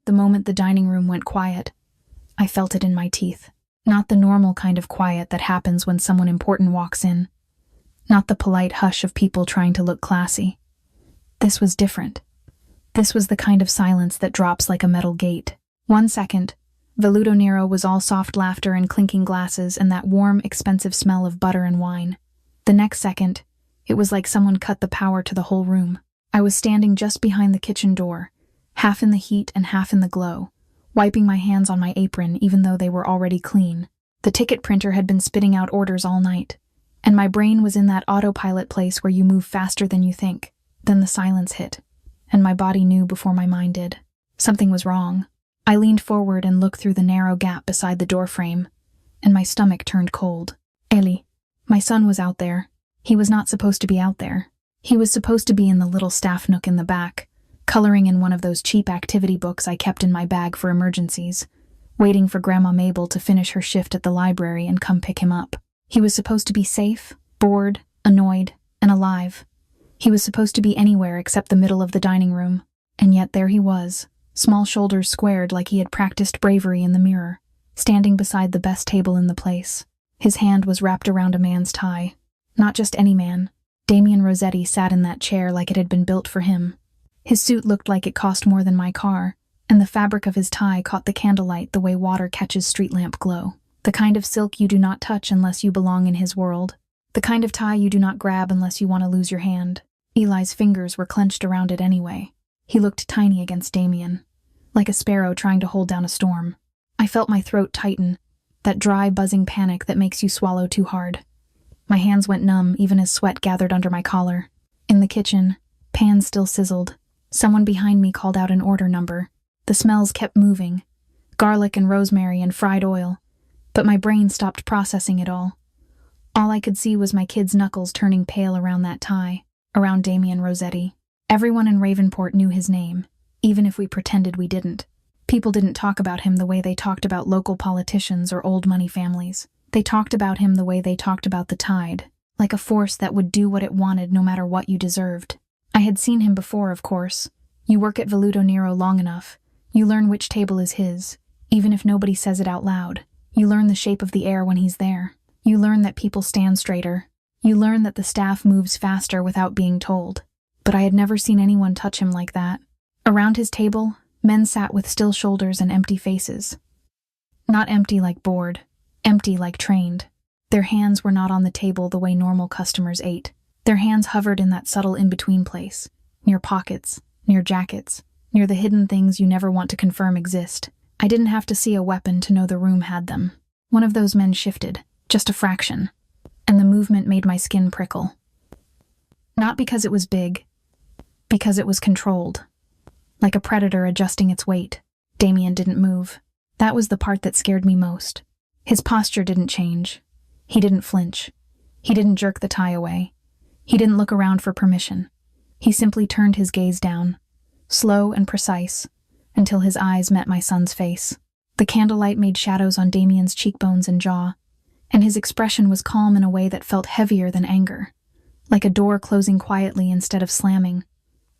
The moment the dining room went quiet, I felt it in my teeth. Not the normal kind of quiet that happens when someone important walks in. Not the polite hush of people trying to look classy. This was different. This was the kind of silence that drops like a metal gate. 1 second, Veluto Nero was all soft laughter and clinking glasses and that warm, expensive smell of butter and wine. The next second, it was like someone cut the power to the whole room. I was standing just behind the kitchen door, half in the heat and half in the glow, wiping my hands on my apron even though they were already clean. The ticket printer had been spitting out orders all night, and my brain was in that autopilot place where you move faster than you think. Then the silence hit, and my body knew before my mind did. Something was wrong. I leaned forward and looked through the narrow gap beside the doorframe, and my stomach turned cold. Eli, my son, was out there. He was not supposed to be out there. He was supposed to be in the little staff nook in the back, coloring in one of those cheap activity books I kept in my bag for emergencies, waiting for Grandma Mabel to finish her shift at the library and come pick him up. He was supposed to be safe, bored, annoyed, and alive. He was supposed to be anywhere except the middle of the dining room, and yet there he was, small shoulders squared like he had practiced bravery in the mirror, standing beside the best table in the place. His hand was wrapped around a man's tie. Not just any man. Damian Rosetti sat in that chair like it had been built for him. His suit looked like it cost more than my car, and the fabric of his tie caught the candlelight the way water catches street lamp glow. The kind of silk you do not touch unless you belong in his world. The kind of tie you do not grab unless you want to lose your hand. Eli's fingers were clenched around it anyway. He looked tiny against Damian, like a sparrow trying to hold down a storm. I felt my throat tighten, that dry, buzzing panic that makes you swallow too hard. My hands went numb even as sweat gathered under my collar. In the kitchen, pans still sizzled. Someone behind me called out an order number. The smells kept moving, garlic and rosemary and fried oil, but my brain stopped processing it all. All I could see was my kid's knuckles turning pale around that tie, around Damian Rosetti. Everyone in Ravenport knew his name, even if we pretended we didn't. People didn't talk about him the way they talked about local politicians or old money families. They talked about him the way they talked about the tide, like a force that would do what it wanted no matter what you deserved. I had seen him before, of course. You work at Veluto Nero long enough, you learn which table is his, even if nobody says it out loud. You learn the shape of the air when he's there. You learn that people stand straighter. You learn that the staff moves faster without being told. But I had never seen anyone touch him like that. Around his table, men sat with still shoulders and empty faces. Not empty like bored, empty like trained. Their hands were not on the table the way normal customers ate. Their hands hovered in that subtle in-between place, near pockets, near jackets, near the hidden things you never want to confirm exist. I didn't have to see a weapon to know the room had them. One of those men shifted, just a fraction, and the movement made my skin prickle. Not because it was big, because it was controlled. Like a predator adjusting its weight. Damian didn't move. That was the part that scared me most. His posture didn't change. He didn't flinch. He didn't jerk the tie away. He didn't look around for permission. He simply turned his gaze down, slow and precise, until his eyes met my son's face. The candlelight made shadows on Damian's cheekbones and jaw, and his expression was calm in a way that felt heavier than anger, like a door closing quietly instead of slamming,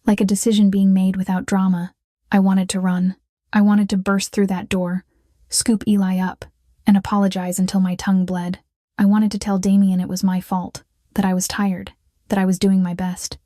like a decision being made without drama. I wanted to run. I wanted to burst through that door, scoop Eli up, and apologize until my tongue bled. I wanted to tell Damian it was my fault, that I was tired, that I was doing my best,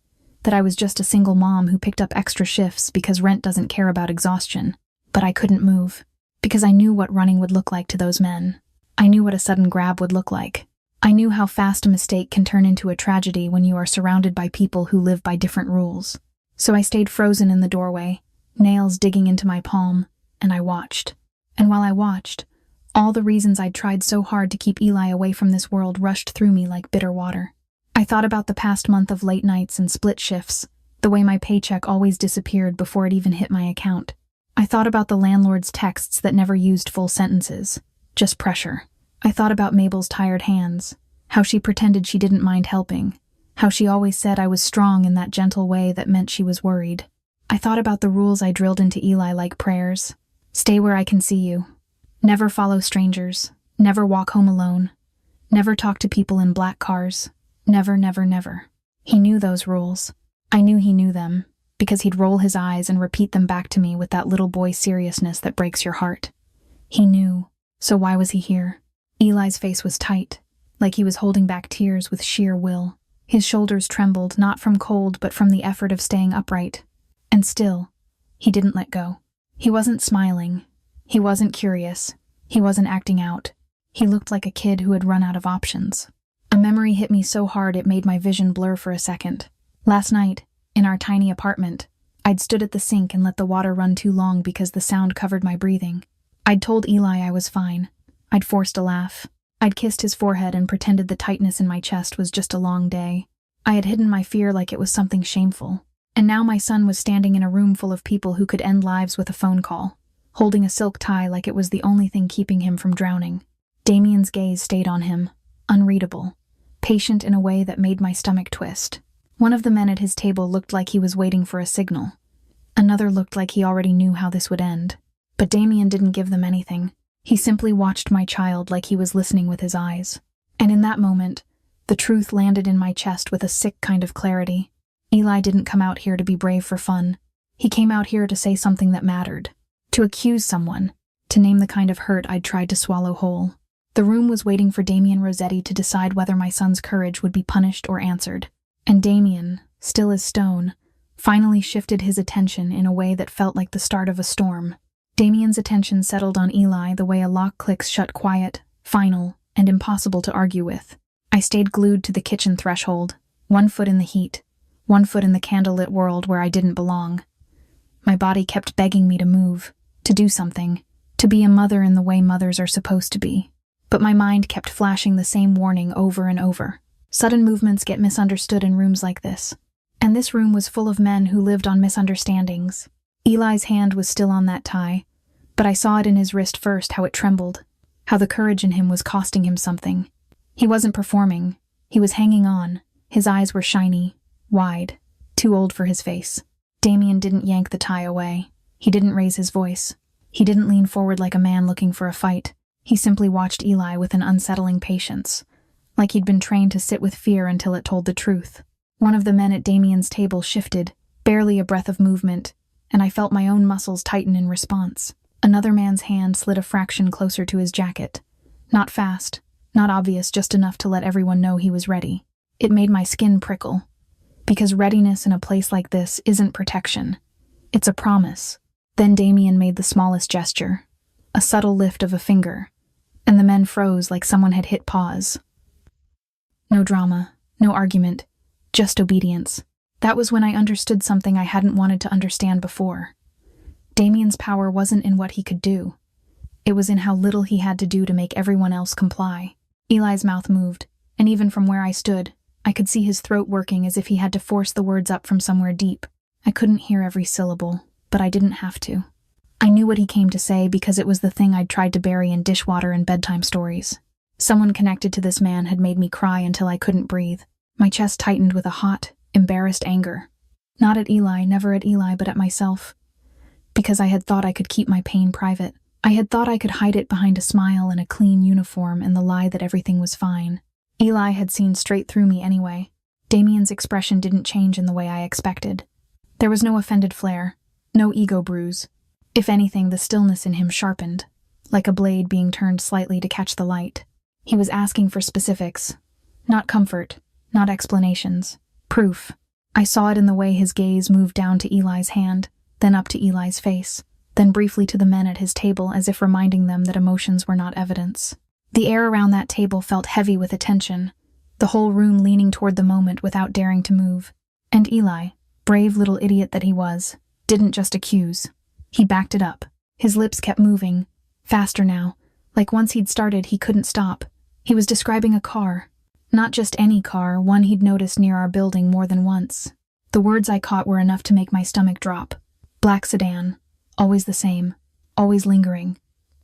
that I was just a single mom who picked up extra shifts because rent doesn't care about exhaustion. But I couldn't move, because I knew what running would look like to those men. I knew what a sudden grab would look like. I knew how fast a mistake can turn into a tragedy when you are surrounded by people who live by different rules. So I stayed frozen in the doorway, nails digging into my palm, and I watched. And while I watched, all the reasons I'd tried so hard to keep Eli away from this world rushed through me like bitter water. I thought about the past month of late nights and split shifts, the way my paycheck always disappeared before it even hit my account. I thought about the landlord's texts that never used full sentences, just pressure. I thought about Mabel's tired hands, how she pretended she didn't mind helping, how she always said I was strong in that gentle way that meant she was worried. I thought about the rules I drilled into Eli like prayers. Stay where I can see you. Never follow strangers. Never walk home alone. Never talk to people in black cars. Never, never, never. He knew those rules. I knew he knew them. because he'd roll his eyes and repeat them back to me with that little boy seriousness that breaks your heart. He knew, so why was he here? Eli's face was tight, like he was holding back tears with sheer will. His shoulders trembled, not from cold but from the effort of staying upright. And still, he didn't let go. He wasn't smiling. He wasn't curious. He wasn't acting out. He looked like a kid who had run out of options. A memory hit me so hard it made my vision blur for a second. Last night, in our tiny apartment, I'd stood at the sink and let the water run too long because the sound covered my breathing. I'd told Eli I was fine. I'd forced a laugh. I'd kissed his forehead and pretended the tightness in my chest was just a long day. I had hidden my fear like it was something shameful. And now my son was standing in a room full of people who could end lives with a phone call, holding a silk tie like it was the only thing keeping him from drowning. Damian's gaze stayed on him, unreadable, patient in a way that made my stomach twist. One of the men at his table looked like he was waiting for a signal. Another looked like he already knew how this would end. But Damian didn't give them anything. He simply watched my child like he was listening with his eyes. And in that moment, the truth landed in my chest with a sick kind of clarity. Eli didn't come out here to be brave for fun. He came out here to say something that mattered. To accuse someone. To name the kind of hurt I'd tried to swallow whole. The room was waiting for Damian Rosetti to decide whether my son's courage would be punished or answered. And Damian, still as stone, finally shifted his attention in a way that felt like the start of a storm. Damian's attention settled on Eli the way a lock clicks shut, quiet, final, and impossible to argue with. I stayed glued to the kitchen threshold, 1 foot in the heat, 1 foot in the candlelit world where I didn't belong. My body kept begging me to move, to do something, to be a mother in the way mothers are supposed to be. But my mind kept flashing the same warning over and over. Sudden movements get misunderstood in rooms like this. And this room was full of men who lived on misunderstandings. Eli's hand was still on that tie, but I saw it in his wrist first, how it trembled, how the courage in him was costing him something. He wasn't performing. He was hanging on. His eyes were shiny, wide, too old for his face. Damian didn't yank the tie away. He didn't raise his voice. He didn't lean forward like a man looking for a fight. He simply watched Eli with an unsettling patience, like he'd been trained to sit with fear until it told the truth. One of the men at Damian's table shifted, barely a breath of movement, and I felt my own muscles tighten in response. Another man's hand slid a fraction closer to his jacket. Not fast, not obvious, just enough to let everyone know he was ready. It made my skin prickle. Because readiness in a place like this isn't protection. It's a promise. Then Damian made the smallest gesture, a subtle lift of a finger, and the men froze like someone had hit pause. No drama, no argument, just obedience. That was when I understood something I hadn't wanted to understand before. Damian's power wasn't in what he could do. It was in how little he had to do to make everyone else comply. Eli's mouth moved, and even from where I stood, I could see his throat working as if he had to force the words up from somewhere deep. I couldn't hear every syllable, but I didn't have to. I knew what he came to say because it was the thing I'd tried to bury in dishwater and bedtime stories. Someone connected to this man had made me cry until I couldn't breathe. My chest tightened with a hot, embarrassed anger. Not at Eli, never at Eli, but at myself. Because I had thought I could keep my pain private. I had thought I could hide it behind a smile and a clean uniform and the lie that everything was fine. Eli had seen straight through me anyway. Damian's expression didn't change in the way I expected. There was no offended flare, no ego bruise. If anything, the stillness in him sharpened, like a blade being turned slightly to catch the light. He was asking for specifics. Not comfort, not explanations. Proof. I saw it in the way his gaze moved down to Eli's hand, then up to Eli's face, then briefly to the men at his table as if reminding them that emotions were not evidence. The air around that table felt heavy with attention, the whole room leaning toward the moment without daring to move. And Eli, brave little idiot that he was, didn't just accuse. He backed it up. His lips kept moving, faster now, like once he'd started he couldn't stop. He was describing a car. Not just any car, one he'd noticed near our building more than once. The words I caught were enough to make my stomach drop. Black sedan. Always the same. Always lingering.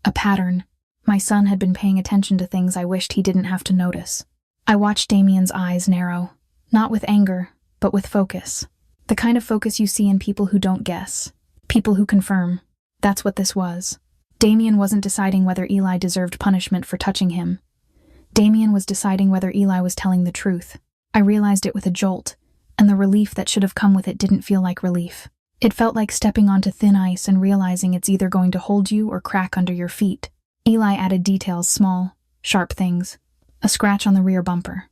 A pattern. My son had been paying attention to things I wished he didn't have to notice. I watched Damian's eyes narrow. Not with anger, but with focus. The kind of focus you see in people who don't guess. People who confirm. That's what this was. Damian wasn't deciding whether Eli deserved punishment for touching him. Damian was deciding whether Eli was telling the truth. I realized it with a jolt, and the relief that should have come with it didn't feel like relief. It felt like stepping onto thin ice and realizing it's either going to hold you or crack under your feet. Eli added details, small, sharp things. A scratch on the rear bumper.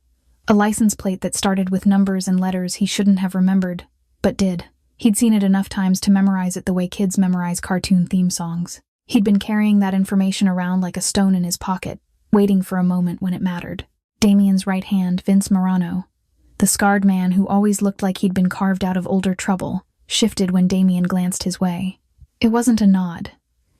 A license plate that started with numbers and letters he shouldn't have remembered, but did. He'd seen it enough times to memorize it the way kids memorize cartoon theme songs. He'd been carrying that information around like a stone in his pocket, waiting for a moment when it mattered. Damian's right hand, Vince Morano, the scarred man who always looked like he'd been carved out of older trouble, shifted when Damian glanced his way. It wasn't a nod.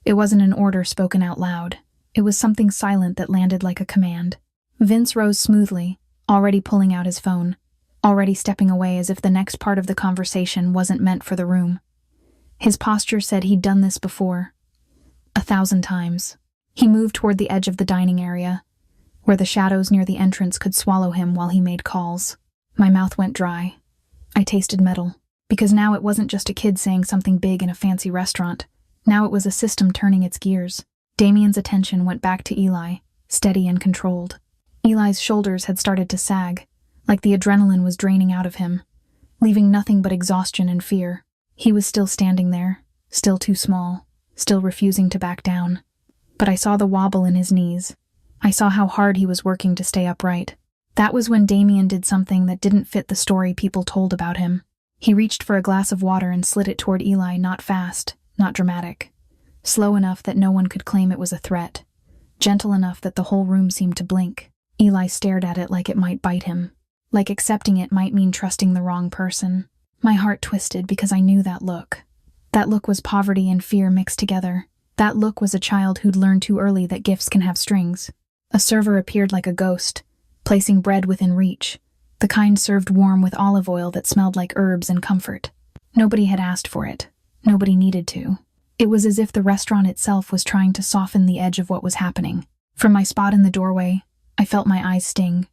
It wasn't an order spoken out loud. It was something silent that landed like a command. Vince rose smoothly, already pulling out his phone, already stepping away as if the next part of the conversation wasn't meant for the room. His posture said he'd done this before. 1,000 times. He moved toward the edge of the dining area, where the shadows near the entrance could swallow him while he made calls. My mouth went dry. I tasted metal, because now it wasn't just a kid saying something big in a fancy restaurant. Now it was a system turning its gears. Damian's attention went back to Eli, steady and controlled. Eli's shoulders had started to sag, like the adrenaline was draining out of him, leaving nothing but exhaustion and fear. He was still standing there, still too small, still refusing to back down. But I saw the wobble in his knees. I saw how hard he was working to stay upright. That was when Damian did something that didn't fit the story people told about him. He reached for a glass of water and slid it toward Eli, not fast, not dramatic. Slow enough that no one could claim it was a threat. Gentle enough that the whole room seemed to blink. Eli stared at it like it might bite him. Like accepting it might mean trusting the wrong person. My heart twisted because I knew that look. That look was poverty and fear mixed together. That look was a child who'd learned too early that gifts can have strings. A server appeared like a ghost, placing bread within reach, the kind served warm with olive oil that smelled like herbs and comfort. Nobody had asked for it. Nobody needed to. It was as if the restaurant itself was trying to soften the edge of what was happening. From my spot in the doorway, I felt my eyes sting.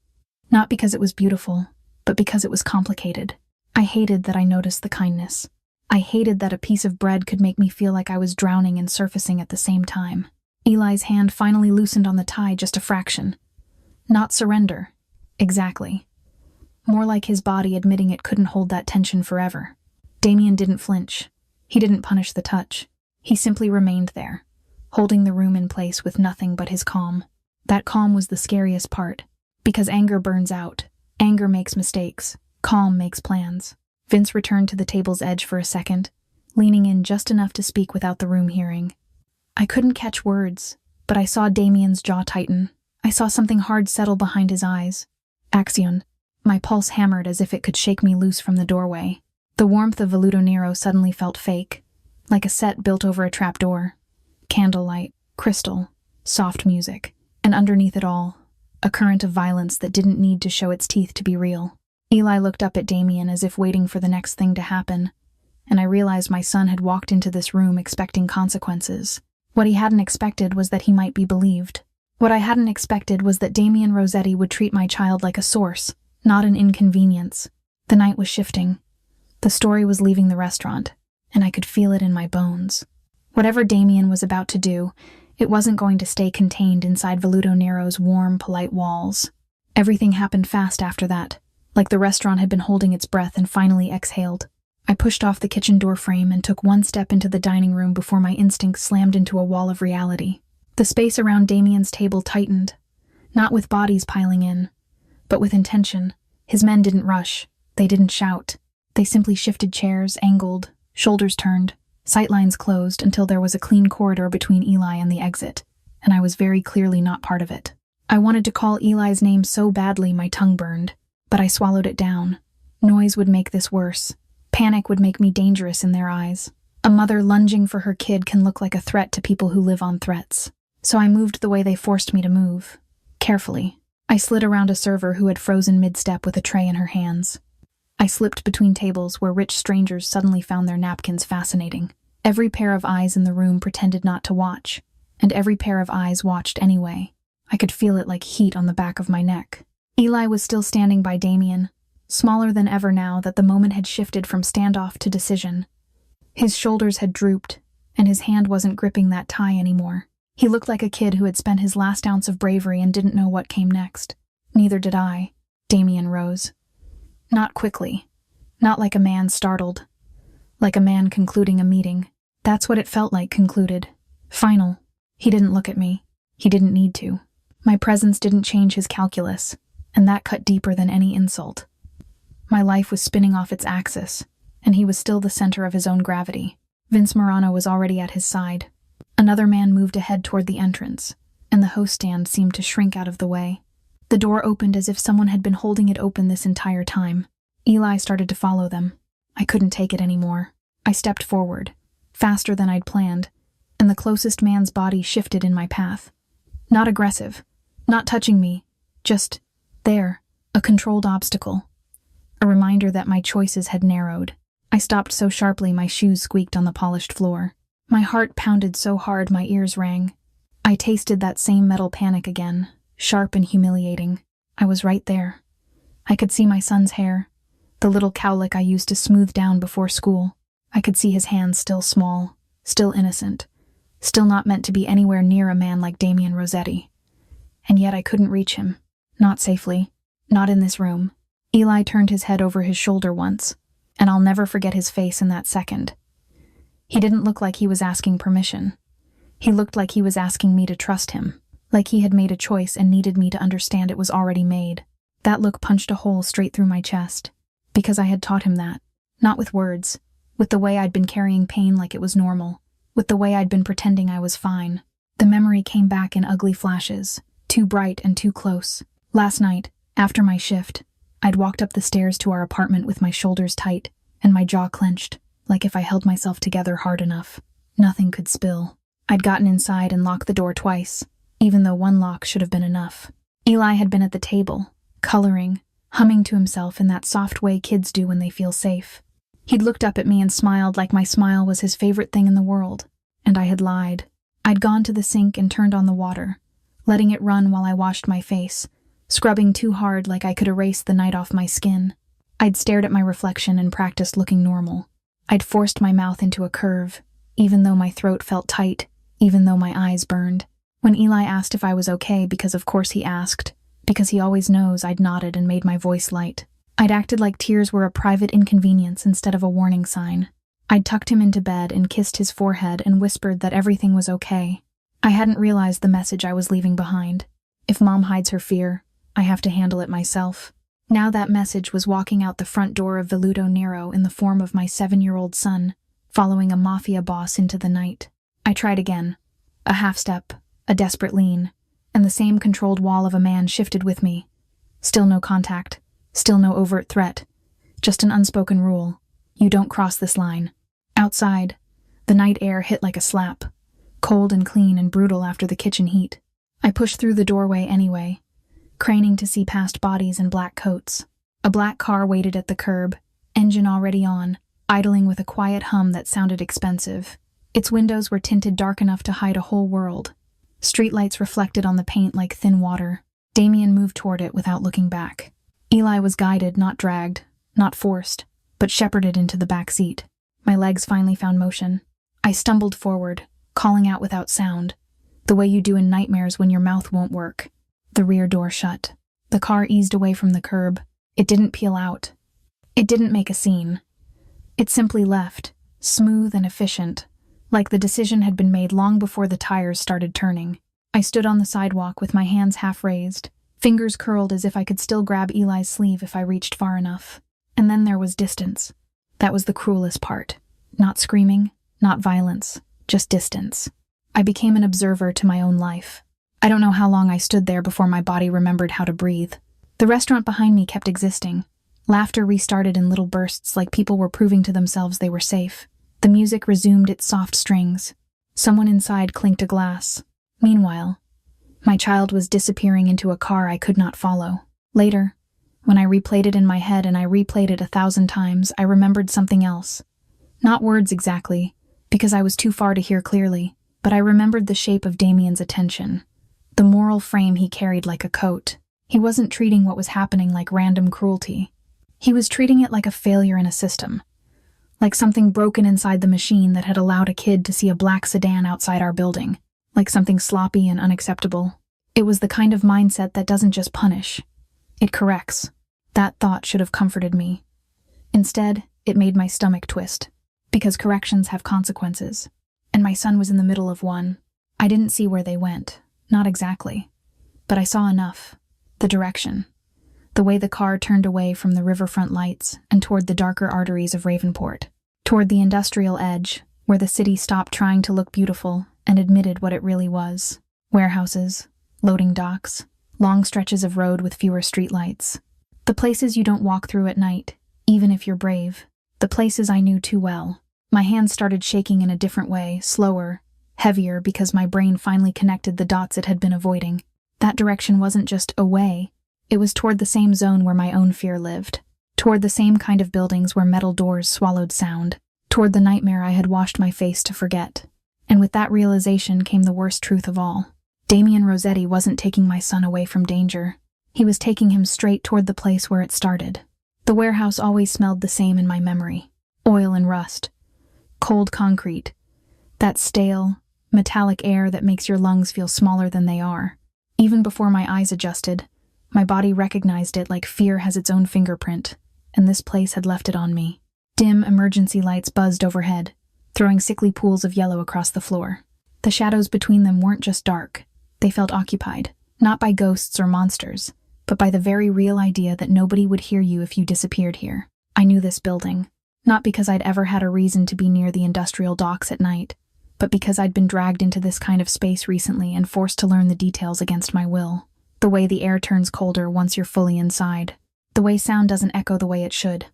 Not because it was beautiful, but because it was complicated. I hated that I noticed the kindness. I hated that a piece of bread could make me feel like I was drowning and surfacing at the same time. Eli's hand finally loosened on the tie just a fraction. Not surrender. Exactly. More like his body admitting it couldn't hold that tension forever. Damian didn't flinch. He didn't punish the touch. He simply remained there, holding the room in place with nothing but his calm. That calm was the scariest part, because anger burns out. Anger makes mistakes. Calm makes plans. Vince returned to the table's edge for a second, leaning in just enough to speak without the room hearing. I couldn't catch words, but I saw Damian's jaw tighten. I saw something hard settle behind his eyes. Axion. My pulse hammered as if it could shake me loose from the doorway. The warmth of Veluto Nero suddenly felt fake, like a set built over a trapdoor. Candlelight, crystal, soft music, and underneath it all, a current of violence that didn't need to show its teeth to be real. Eli looked up at Damian as if waiting for the next thing to happen, and I realized my son had walked into this room expecting consequences. What he hadn't expected was that he might be believed. What I hadn't expected was that Damian Rosetti would treat my child like a source, not an inconvenience. The night was shifting. The story was leaving the restaurant, and I could feel it in my bones. Whatever Damian was about to do, it wasn't going to stay contained inside Veluto Nero's warm, polite walls. Everything happened fast after that, like the restaurant had been holding its breath and finally exhaled. I pushed off the kitchen door frame and took one step into the dining room before my instincts slammed into a wall of reality. The space around Damian's table tightened, not with bodies piling in, but with intention. His men didn't rush. They didn't shout. They simply shifted chairs, angled, shoulders turned, sightlines closed until there was a clean corridor between Eli and the exit, and I was very clearly not part of it. I wanted to call Eli's name so badly my tongue burned, but I swallowed it down. Noise would make this worse. Panic would make me dangerous in their eyes. A mother lunging for her kid can look like a threat to people who live on threats. So I moved the way they forced me to move. Carefully. I slid around a server who had frozen mid-step with a tray in her hands. I slipped between tables where rich strangers suddenly found their napkins fascinating. Every pair of eyes in the room pretended not to watch, and every pair of eyes watched anyway. I could feel it like heat on the back of my neck. Eli was still standing by Damian, smaller than ever now that the moment had shifted from standoff to decision. His shoulders had drooped, and his hand wasn't gripping that tie anymore. He looked like a kid who had spent his last ounce of bravery and didn't know what came next. Neither did I. Damian rose. Not quickly. Not like a man startled. like a man concluding a meeting. That's what it felt like, concluded. Final. He didn't look at me. He didn't need to. My presence didn't change his calculus, and that cut deeper than any insult. My life was spinning off its axis, and he was still the center of his own gravity. Vince Morano was already at his side. Another man moved ahead toward the entrance, and the host stand seemed to shrink out of the way. The door opened as if someone had been holding it open this entire time. Eli started to follow them. I couldn't take it anymore. I stepped forward, faster than I'd planned, and the closest man's body shifted in my path. Not aggressive, not touching me, just there, a controlled obstacle. A reminder that my choices had narrowed. I stopped so sharply my shoes squeaked on the polished floor. My heart pounded so hard my ears rang. I tasted that same metal panic again, sharp and humiliating. I was right there. I could see my son's hair, the little cowlick I used to smooth down before school. I could see his hands still small, still innocent, still not meant to be anywhere near a man like Damian Rosetti. And yet I couldn't reach him. Not safely. Not in this room. Eli turned his head over his shoulder once, and I'll never forget his face in that second. He didn't look like he was asking permission. He looked like he was asking me to trust him, like he had made a choice and needed me to understand it was already made. That look punched a hole straight through my chest, because I had taught him that. Not with words, with the way I'd been carrying pain like it was normal, with the way I'd been pretending I was fine. The memory came back in ugly flashes, too bright and too close. Last night, after my shift, I'd walked up the stairs to our apartment with my shoulders tight and my jaw clenched, like if I held myself together hard enough, nothing could spill. I'd gotten inside and locked the door twice, even though one lock should have been enough. Eli had been at the table, coloring, humming to himself in that soft way kids do when they feel safe. He'd looked up at me and smiled like my smile was his favorite thing in the world, and I had lied. I'd gone to the sink and turned on the water, letting it run while I washed my face, scrubbing too hard like I could erase the night off my skin. I'd stared at my reflection and practiced looking normal. I'd forced my mouth into a curve, even though my throat felt tight, even though my eyes burned. When Eli asked if I was okay, because of course he asked, because he always knows, I'd nodded and made my voice light. I'd acted like tears were a private inconvenience instead of a warning sign. I'd tucked him into bed and kissed his forehead and whispered that everything was okay. I hadn't realized the message I was leaving behind. If Mom hides her fear, I have to handle it myself. Now that message was walking out the front door of Veluto Nero in the form of my 7-year-old son, following a mafia boss into the night. I tried again. A half step, a desperate lean, and the same controlled wall of a man shifted with me. Still no contact, still no overt threat, just an unspoken rule. You don't cross this line. Outside, the night air hit like a slap, cold and clean and brutal after the kitchen heat. I pushed through the doorway anyway, craning to see past bodies in black coats. A black car waited at the curb, engine already on, idling with a quiet hum that sounded expensive. Its windows were tinted dark enough to hide a whole world. Streetlights reflected on the paint like thin water. Damian moved toward it without looking back. Eli was guided, not dragged, not forced, but shepherded into the back seat. My legs finally found motion. I stumbled forward, calling out without sound, the way you do in nightmares when your mouth won't work. The rear door shut. The car eased away from the curb. It didn't peel out. It didn't make a scene. It simply left, smooth and efficient, like the decision had been made long before the tires started turning. I stood on the sidewalk with my hands half raised, fingers curled as if I could still grab Eli's sleeve if I reached far enough. And then there was distance. That was the cruelest part. Not screaming, not violence, just distance. I became an observer to my own life. I don't know how long I stood there before my body remembered how to breathe. The restaurant behind me kept existing. Laughter restarted in little bursts like people were proving to themselves they were safe. The music resumed its soft strings. Someone inside clinked a glass. Meanwhile, my child was disappearing into a car I could not follow. Later, when I replayed it in my head and I replayed it 1,000 times, I remembered something else. Not words exactly, because I was too far to hear clearly, but I remembered the shape of Damian's attention. The moral frame he carried like a coat. He wasn't treating what was happening like random cruelty. He was treating it like a failure in a system. Like something broken inside the machine that had allowed a kid to see a black sedan outside our building. Like something sloppy and unacceptable. It was the kind of mindset that doesn't just punish. It corrects. That thought should have comforted me. Instead, it made my stomach twist. Because corrections have consequences. And my son was in the middle of one. I didn't see where they went. Not exactly. But I saw enough. The direction. The way the car turned away from the riverfront lights and toward the darker arteries of Ravenport. Toward the industrial edge, where the city stopped trying to look beautiful and admitted what it really was. Warehouses, loading docks, long stretches of road with fewer streetlights. The places you don't walk through at night, even if you're brave. The places I knew too well. My hands started shaking in a different way, slower, heavier, because my brain finally connected the dots it had been avoiding. That direction wasn't just away. It was toward the same zone where my own fear lived. Toward the same kind of buildings where metal doors swallowed sound. Toward the nightmare I had washed my face to forget. And with that realization came the worst truth of all. Damian Rosetti wasn't taking my son away from danger. He was taking him straight toward the place where it started. The warehouse always smelled the same in my memory. Oil and rust. Cold concrete. That stale, metallic air that makes your lungs feel smaller than they are. Even before my eyes adjusted, my body recognized it like fear has its own fingerprint, and this place had left it on me. Dim emergency lights buzzed overhead, throwing sickly pools of yellow across the floor. The shadows between them weren't just dark. They felt occupied, not by ghosts or monsters, but by the very real idea that nobody would hear you if you disappeared here. I knew this building, not because I'd ever had a reason to be near the industrial docks at night, but because I'd been dragged into this kind of space recently and forced to learn the details against my will. The way the air turns colder once you're fully inside. The way sound doesn't echo the way it should.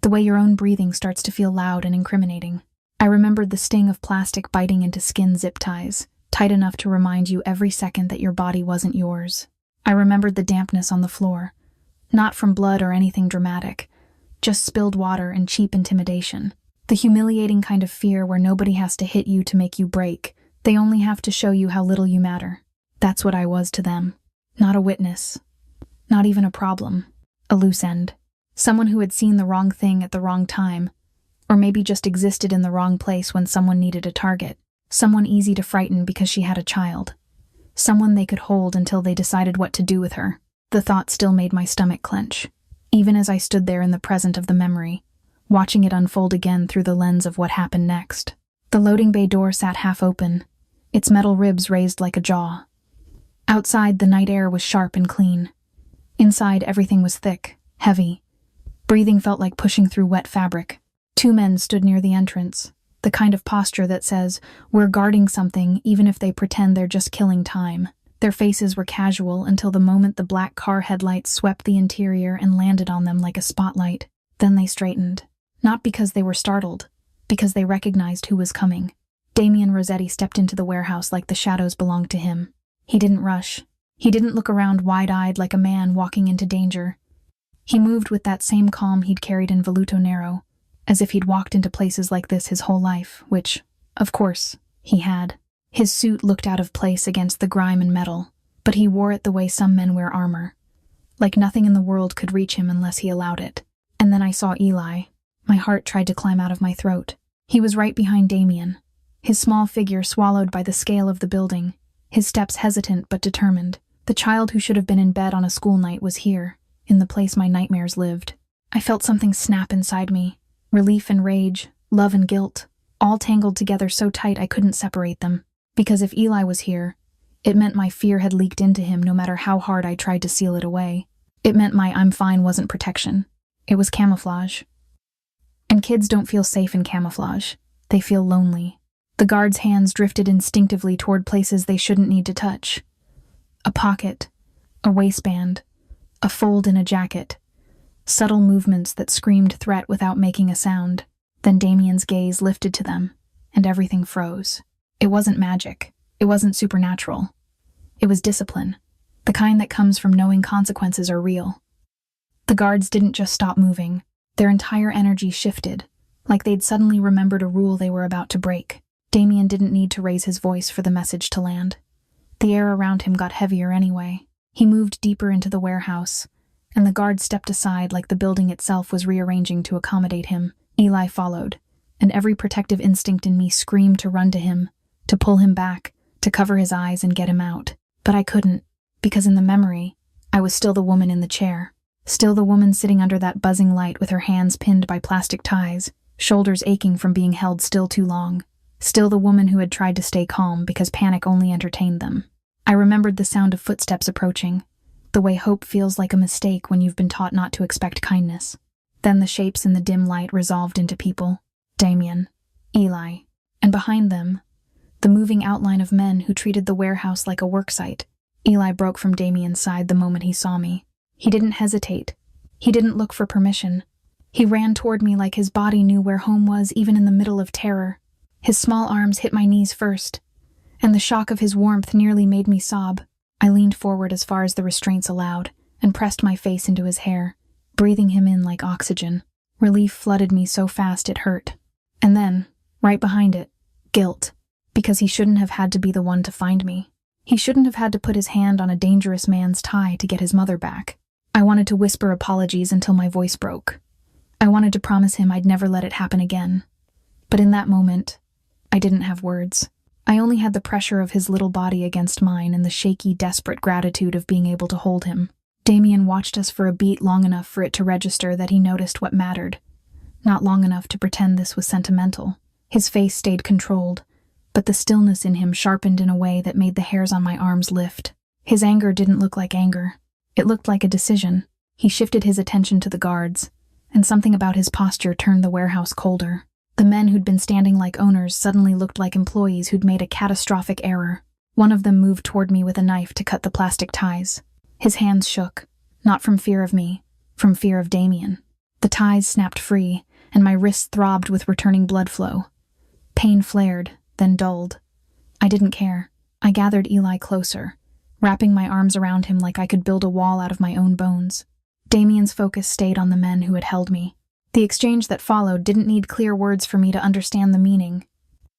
The way your own breathing starts to feel loud and incriminating. I remembered the sting of plastic biting into skin zip ties, tight enough to remind you every second that your body wasn't yours. I remembered the dampness on the floor, not from blood or anything dramatic, just spilled water and cheap intimidation. The humiliating kind of fear where nobody has to hit you to make you break. They only have to show you how little you matter. That's what I was to them. Not a witness. Not even a problem. A loose end. Someone who had seen the wrong thing at the wrong time, or maybe just existed in the wrong place when someone needed a target. Someone easy to frighten because she had a child. Someone they could hold until they decided what to do with her. The thought still made my stomach clench, even as I stood there in the present of the memory, watching it unfold again through the lens of what happened next. The loading bay door sat half open, its metal ribs raised like a jaw. Outside, the night air was sharp and clean. Inside, everything was thick, heavy. Breathing felt like pushing through wet fabric. Two men stood near the entrance, the kind of posture that says, we're guarding something even if they pretend they're just killing time. Their faces were casual until the moment the black car headlights swept the interior and landed on them like a spotlight. Then they straightened. Not because they were startled, because they recognized who was coming. Damian Rosetti stepped into the warehouse like the shadows belonged to him. He didn't rush. He didn't look around wide-eyed like a man walking into danger. He moved with that same calm he'd carried in Veluto Nero, as if he'd walked into places like this his whole life, which, of course, he had. His suit looked out of place against the grime and metal, but he wore it the way some men wear armor, like nothing in the world could reach him unless he allowed it. And then I saw Eli. My heart tried to climb out of my throat. He was right behind Damian, his small figure swallowed by the scale of the building, his steps hesitant but determined. The child who should have been in bed on a school night was here, in the place my nightmares lived. I felt something snap inside me. Relief and rage, love and guilt, all tangled together so tight I couldn't separate them. Because if Eli was here, it meant my fear had leaked into him no matter how hard I tried to seal it away. It meant my I'm fine wasn't protection. It was camouflage. And kids don't feel safe in camouflage. They feel lonely. The guard's hands drifted instinctively toward places they shouldn't need to touch. A pocket, a waistband, a fold in a jacket. Subtle movements that screamed threat without making a sound. Then Damian's gaze lifted to them, and everything froze. It wasn't magic. It wasn't supernatural. It was discipline, the kind that comes from knowing consequences are real. The guards didn't just stop moving. Their entire energy shifted, like they'd suddenly remembered a rule they were about to break. Damian didn't need to raise his voice for the message to land. The air around him got heavier anyway. He moved deeper into the warehouse, and the guard stepped aside like the building itself was rearranging to accommodate him. Eli followed, and every protective instinct in me screamed to run to him, to pull him back, to cover his eyes and get him out. But I couldn't, because in the memory, I was still the woman in the chair. Still the woman sitting under that buzzing light with her hands pinned by plastic ties, shoulders aching from being held still too long, still the woman who had tried to stay calm because panic only entertained them. I remembered the sound of footsteps approaching, the way hope feels like a mistake when you've been taught not to expect kindness. Then the shapes in the dim light resolved into people: Damian, Eli, and behind them, the moving outline of men who treated the warehouse like a worksite. Eli broke from Damian's side the moment he saw me. He didn't hesitate. He didn't look for permission. He ran toward me like his body knew where home was, even in the middle of terror. His small arms hit my knees first, and the shock of his warmth nearly made me sob. I leaned forward as far as the restraints allowed and pressed my face into his hair, breathing him in like oxygen. Relief flooded me so fast it hurt. And then, right behind it, guilt, because he shouldn't have had to be the one to find me. He shouldn't have had to put his hand on a dangerous man's tie to get his mother back. I wanted to whisper apologies until my voice broke. I wanted to promise him I'd never let it happen again. But in that moment, I didn't have words. I only had the pressure of his little body against mine and the shaky, desperate gratitude of being able to hold him. Damian watched us for a beat long enough for it to register that he noticed what mattered. Not long enough to pretend this was sentimental. His face stayed controlled, but the stillness in him sharpened in a way that made the hairs on my arms lift. His anger didn't look like anger. It looked like a decision. He shifted his attention to the guards, and something about his posture turned the warehouse colder. The men who'd been standing like owners suddenly looked like employees who'd made a catastrophic error. One of them moved toward me with a knife to cut the plastic ties. His hands shook, not from fear of me, from fear of Damian. The ties snapped free, and my wrists throbbed with returning blood flow. Pain flared, then dulled. I didn't care. I gathered Eli closer, wrapping my arms around him like I could build a wall out of my own bones. Damian's focus stayed on the men who had held me. The exchange that followed didn't need clear words for me to understand the meaning.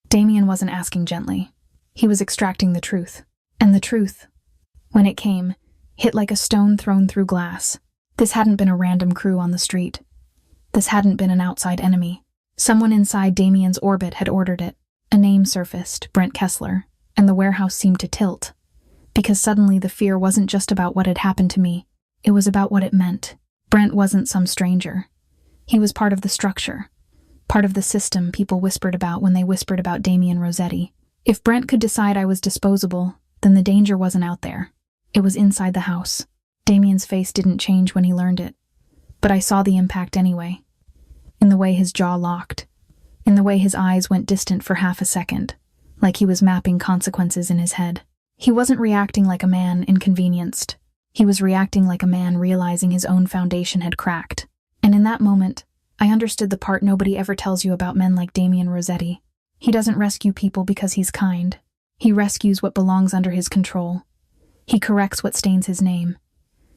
Damian wasn't asking gently. He was extracting the truth. And the truth, when it came, hit like a stone thrown through glass. This hadn't been a random crew on the street. This hadn't been an outside enemy. Someone inside Damian's orbit had ordered it. A name surfaced, Brent Kessler, and the warehouse seemed to tilt. Because suddenly the fear wasn't just about what had happened to me. It was about what it meant. Brent wasn't some stranger. He was part of the structure, part of the system people whispered about when they whispered about Damian Rosetti. If Brent could decide I was disposable, then the danger wasn't out there. It was inside the house. Damian's face didn't change when he learned it, but I saw the impact anyway. In the way his jaw locked, in the way his eyes went distant for half a second, like he was mapping consequences in his head. He wasn't reacting like a man inconvenienced. He was reacting like a man realizing his own foundation had cracked. And in that moment, I understood the part nobody ever tells you about men like Damian Rosetti. He doesn't rescue people because he's kind. He rescues what belongs under his control. He corrects what stains his name.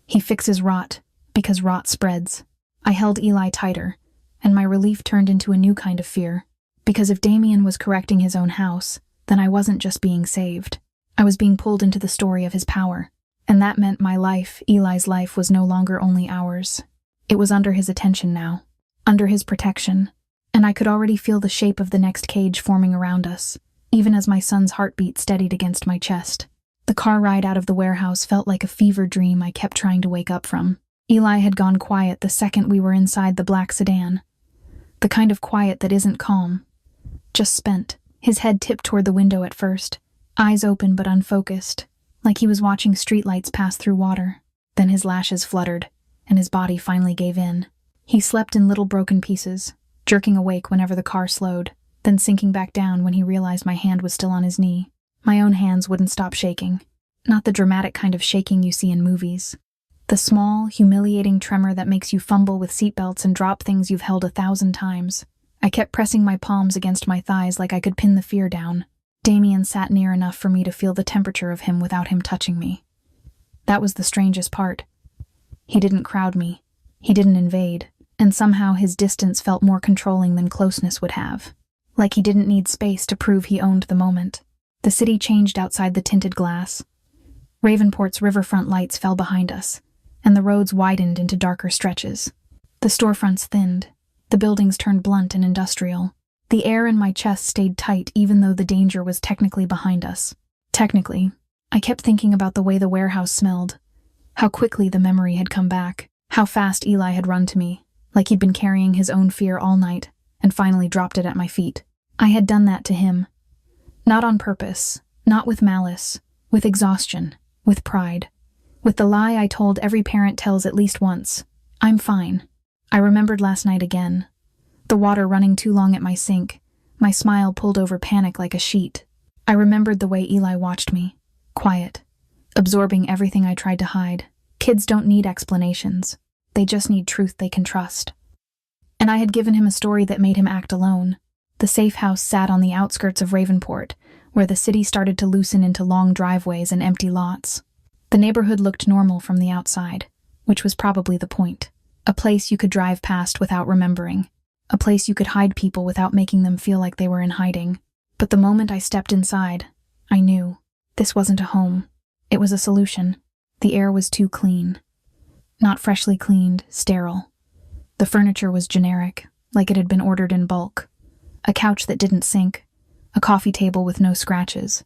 He fixes rot, because rot spreads. I held Eli tighter, and my relief turned into a new kind of fear. Because if Damian was correcting his own house, then I wasn't just being saved. I was being pulled into the story of his power. And that meant my life, Eli's life, was no longer only ours. It was under his attention now, under his protection, and I could already feel the shape of the next cage forming around us, even as my son's heartbeat steadied against my chest. The car ride out of the warehouse felt like a fever dream I kept trying to wake up from. Eli had gone quiet the second we were inside the black sedan. The kind of quiet that isn't calm, just spent. His head tipped toward the window at first, eyes open but unfocused, like he was watching streetlights pass through water. Then his lashes fluttered, and his body finally gave in. He slept in little broken pieces, jerking awake whenever the car slowed, then sinking back down when he realized my hand was still on his knee. My own hands wouldn't stop shaking. Not the dramatic kind of shaking you see in movies. The small, humiliating tremor that makes you fumble with seatbelts and drop things you've held 1,000 times. I kept pressing my palms against my thighs like I could pin the fear down. Damian sat near enough for me to feel the temperature of him without him touching me. That was the strangest part. He didn't crowd me. He didn't invade, and somehow his distance felt more controlling than closeness would have. Like he didn't need space to prove he owned the moment. The city changed outside the tinted glass. Ravenport's riverfront lights fell behind us, and the roads widened into darker stretches. The storefronts thinned. The buildings turned blunt and industrial. The air in my chest stayed tight even though the danger was technically behind us. Technically. I kept thinking about the way the warehouse smelled. How quickly the memory had come back. How fast Eli had run to me, like he'd been carrying his own fear all night, and finally dropped it at my feet. I had done that to him. Not on purpose, not with malice, with exhaustion, with pride. With the lie I told every parent tells at least once. I'm fine. I remembered last night again. The water running too long at my sink, my smile pulled over panic like a sheet. I remembered the way Eli watched me, quiet, absorbing everything I tried to hide. Kids don't need explanations. They just need truth they can trust. And I had given him a story that made him act alone. The safe house sat on the outskirts of Ravenport, where the city started to loosen into long driveways and empty lots. The neighborhood looked normal from the outside, which was probably the point. A place you could drive past without remembering. A place you could hide people without making them feel like they were in hiding. But the moment I stepped inside, I knew. This wasn't a home. It was a solution. The air was too clean. Not freshly cleaned, sterile. The furniture was generic, like it had been ordered in bulk. A couch that didn't sink. A coffee table with no scratches.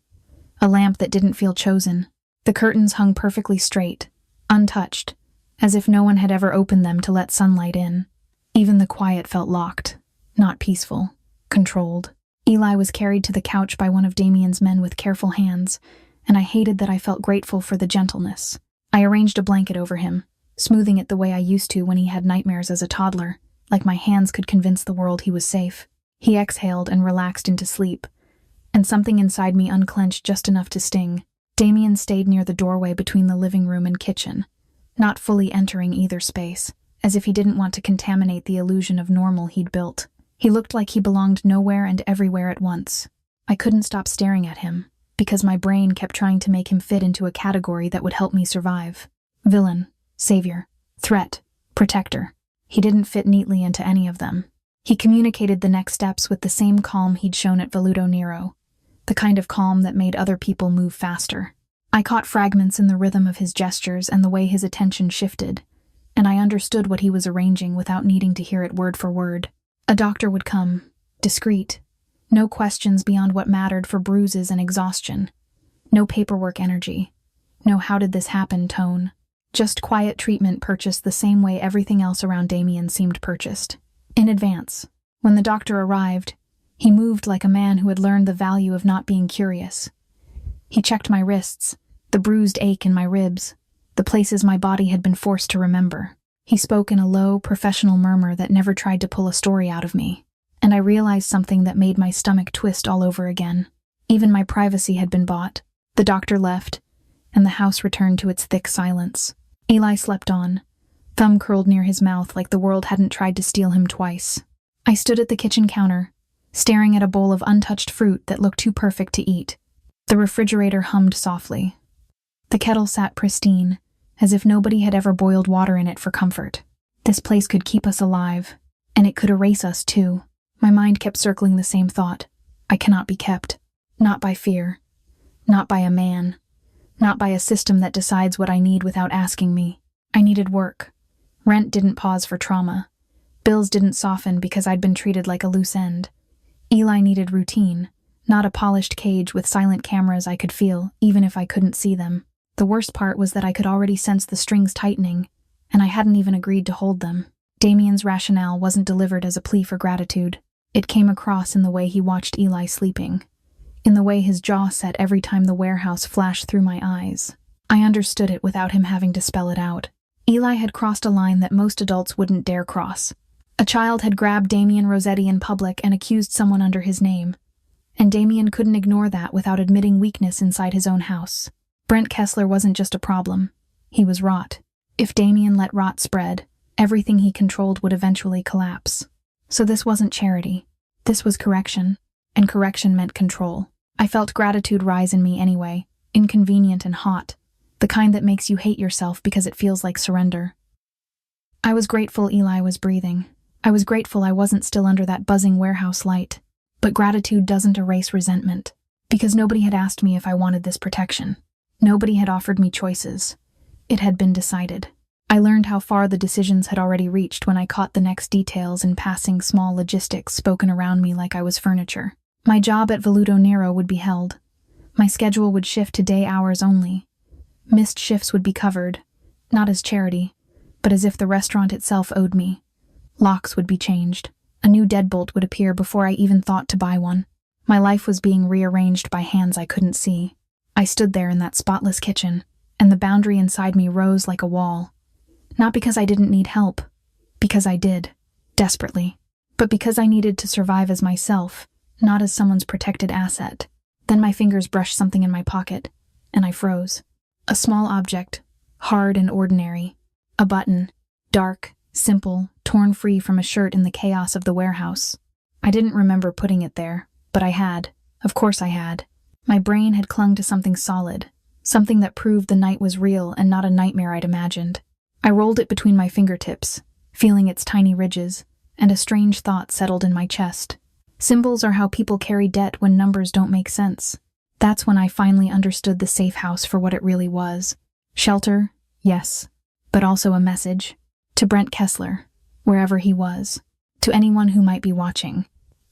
A lamp that didn't feel chosen. The curtains hung perfectly straight, untouched, as if no one had ever opened them to let sunlight in. Even the quiet felt locked, not peaceful, controlled. Eli was carried to the couch by one of Damian's men with careful hands, and I hated that I felt grateful for the gentleness. I arranged a blanket over him, smoothing it the way I used to when he had nightmares as a toddler, like my hands could convince the world he was safe. He exhaled and relaxed into sleep, and something inside me unclenched just enough to sting. Damian stayed near the doorway between the living room and kitchen, not fully entering either space, as if he didn't want to contaminate the illusion of normal he'd built. He looked like he belonged nowhere and everywhere at once. I couldn't stop staring at him, because my brain kept trying to make him fit into a category that would help me survive. Villain, savior, threat, protector. He didn't fit neatly into any of them. He communicated the next steps with the same calm he'd shown at Veluto Nero, the kind of calm that made other people move faster. I caught fragments in the rhythm of his gestures and the way his attention shifted, and I understood what he was arranging without needing to hear it word for word. A doctor would come, discreet. No questions beyond what mattered for bruises and exhaustion. No paperwork energy. No how did this happen tone. Just quiet treatment purchased the same way everything else around Damian seemed purchased. In advance. When the doctor arrived, he moved like a man who had learned the value of not being curious. He checked my wrists, the bruised ache in my ribs, the places my body had been forced to remember. He spoke in a low, professional murmur that never tried to pull a story out of me, and I realized something that made my stomach twist all over again. Even my privacy had been bought. The doctor left, and the house returned to its thick silence. Eli slept on, thumb curled near his mouth like the world hadn't tried to steal him twice. I stood at the kitchen counter, staring at a bowl of untouched fruit that looked too perfect to eat. The refrigerator hummed softly. The kettle sat pristine, as if nobody had ever boiled water in it for comfort. This place could keep us alive, and it could erase us too. My mind kept circling the same thought. I cannot be kept. Not by fear. Not by a man. Not by a system that decides what I need without asking me. I needed work. Rent didn't pause for trauma. Bills didn't soften because I'd been treated like a loose end. Eli needed routine, not a polished cage with silent cameras I could feel, even if I couldn't see them. The worst part was that I could already sense the strings tightening, and I hadn't even agreed to hold them. Damian's rationale wasn't delivered as a plea for gratitude. It came across in the way he watched Eli sleeping, in the way his jaw set every time the warehouse flashed through my eyes. I understood it without him having to spell it out. Eli had crossed a line that most adults wouldn't dare cross. A child had grabbed Damian Rosetti in public and accused someone under his name, and Damian couldn't ignore that without admitting weakness inside his own house. Brent Kessler wasn't just a problem. He was rot. If Damian let rot spread, everything he controlled would eventually collapse. So this wasn't charity. This was correction, and correction meant control. I felt gratitude rise in me anyway, inconvenient and hot, the kind that makes you hate yourself because it feels like surrender. I was grateful Eli was breathing. I was grateful I wasn't still under that buzzing warehouse light. But gratitude doesn't erase resentment, because nobody had asked me if I wanted this protection. Nobody had offered me choices. It had been decided. I learned how far the decisions had already reached when I caught the next details in passing small logistics spoken around me like I was furniture. My job at Veluto Nero would be held. My schedule would shift to day hours only. Missed shifts would be covered, not as charity, but as if the restaurant itself owed me. Locks would be changed. A new deadbolt would appear before I even thought to buy one. My life was being rearranged by hands I couldn't see. I stood there in that spotless kitchen, and the boundary inside me rose like a wall. Not because I didn't need help, because I did, desperately, but because I needed to survive as myself, not as someone's protected asset. Then my fingers brushed something in my pocket, and I froze. A small object, hard and ordinary. A button, dark, simple, torn free from a shirt in the chaos of the warehouse. I didn't remember putting it there, but I had. Of course I had. My brain had clung to something solid, something that proved the night was real and not a nightmare I'd imagined. I rolled it between my fingertips, feeling its tiny ridges, and a strange thought settled in my chest. Symbols are how people carry debt when numbers don't make sense. That's when I finally understood the safe house for what it really was. Shelter, yes, but also a message. To Brent Kessler, wherever he was. To anyone who might be watching.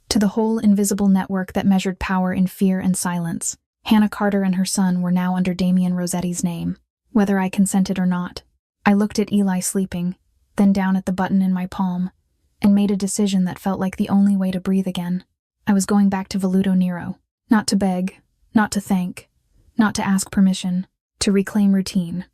To the whole invisible network that measured power in fear and silence. Hannah Carter and her son were now under Damian Rosetti's name, whether I consented or not. I looked at Eli sleeping, then down at the button in my palm, and made a decision that felt like the only way to breathe again. I was going back to Veluto Nero, not to beg, not to thank, not to ask permission, to reclaim routine,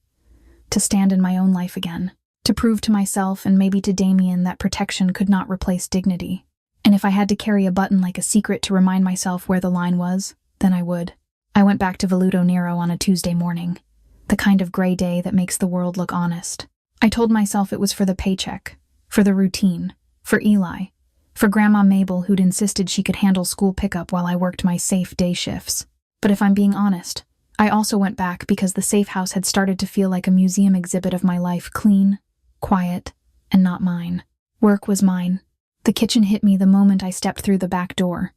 to stand in my own life again, to prove to myself and maybe to Damian that protection could not replace dignity. And if I had to carry a button like a secret to remind myself where the line was, then I would. I went back to Veluto Nero on a Tuesday morning, the kind of gray day that makes the world look honest. I told myself it was for the paycheck, for the routine, for Eli, for Grandma Mabel who'd insisted she could handle school pickup while I worked my safe day shifts. But if I'm being honest, I also went back because the safe house had started to feel like a museum exhibit of my life, clean, quiet, and not mine. Work was mine. The kitchen hit me the moment I stepped through the back door.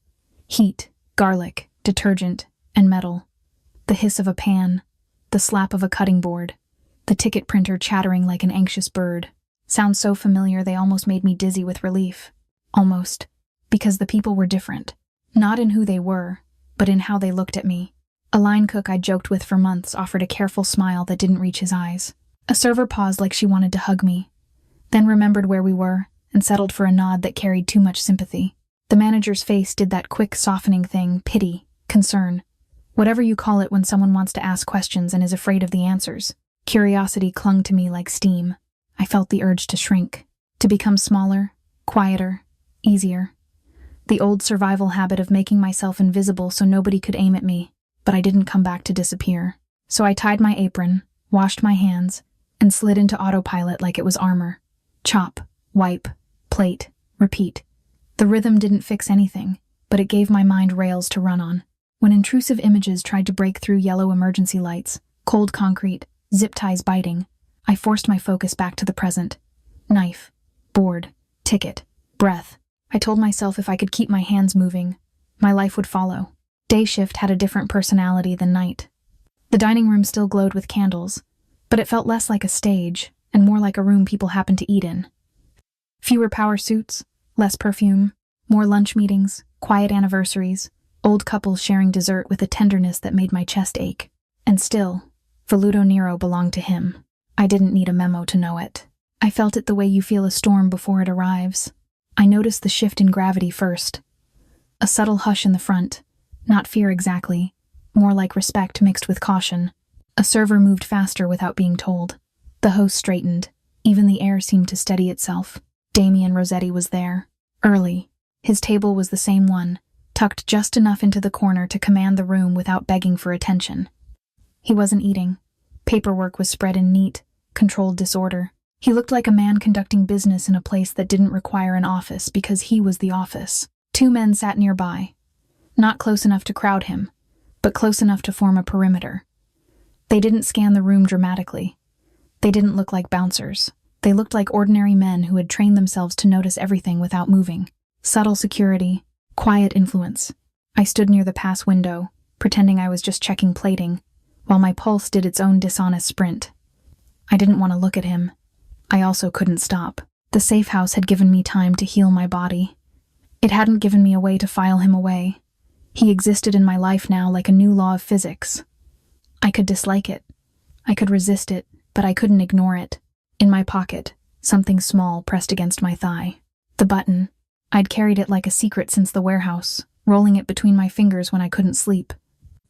Heat, garlic, detergent, and metal. The hiss of a pan, the slap of a cutting board, the ticket printer chattering like an anxious bird. Sounds so familiar they almost made me dizzy with relief. Almost. Because the people were different. Not in who they were, but in how they looked at me. A line cook I'd joked with for months offered a careful smile that didn't reach his eyes. A server paused like she wanted to hug me, then remembered where we were and settled for a nod that carried too much sympathy. The manager's face did that quick softening thing, pity, concern. Whatever you call it when someone wants to ask questions and is afraid of the answers. Curiosity clung to me like steam. I felt the urge to shrink, to become smaller, quieter, easier. The old survival habit of making myself invisible so nobody could aim at me, but I didn't come back to disappear. So I tied my apron, washed my hands, and slid into autopilot like it was armor. Chop, wipe, plate, repeat. The rhythm didn't fix anything, but it gave my mind rails to run on. When intrusive images tried to break through yellow emergency lights, cold concrete, zip ties biting, I forced my focus back to the present. Knife, board, ticket, breath. I told myself if I could keep my hands moving, my life would follow. Day shift had a different personality than night. The dining room still glowed with candles, but it felt less like a stage and more like a room people happened to eat in. Fewer power suits, less perfume, more lunch meetings, quiet anniversaries, old couples sharing dessert with a tenderness that made my chest ache. And still, Veluto Nero belonged to him. I didn't need a memo to know it. I felt it the way you feel a storm before it arrives. I noticed the shift in gravity first. A subtle hush in the front, not fear exactly, more like respect mixed with caution. A server moved faster without being told. The host straightened. Even the air seemed to steady itself. Damian Rosetti was there. Early. His table was the same one, tucked just enough into the corner to command the room without begging for attention. He wasn't eating. Paperwork was spread in neat, controlled disorder. He looked like a man conducting business in a place that didn't require an office because he was the office. Two men sat nearby. Not close enough to crowd him, but close enough to form a perimeter. They didn't scan the room dramatically. They didn't look like bouncers. They looked like ordinary men who had trained themselves to notice everything without moving. Subtle security, quiet influence. I stood near the pass window, pretending I was just checking plating, while my pulse did its own dishonest sprint. I didn't want to look at him. I also couldn't stop. The safe house had given me time to heal my body. It hadn't given me a way to file him away. He existed in my life now like a new law of physics. I could dislike it. I could resist it, but I couldn't ignore it. In my pocket, something small pressed against my thigh. The button. I'd carried it like a secret since the warehouse, rolling it between my fingers when I couldn't sleep.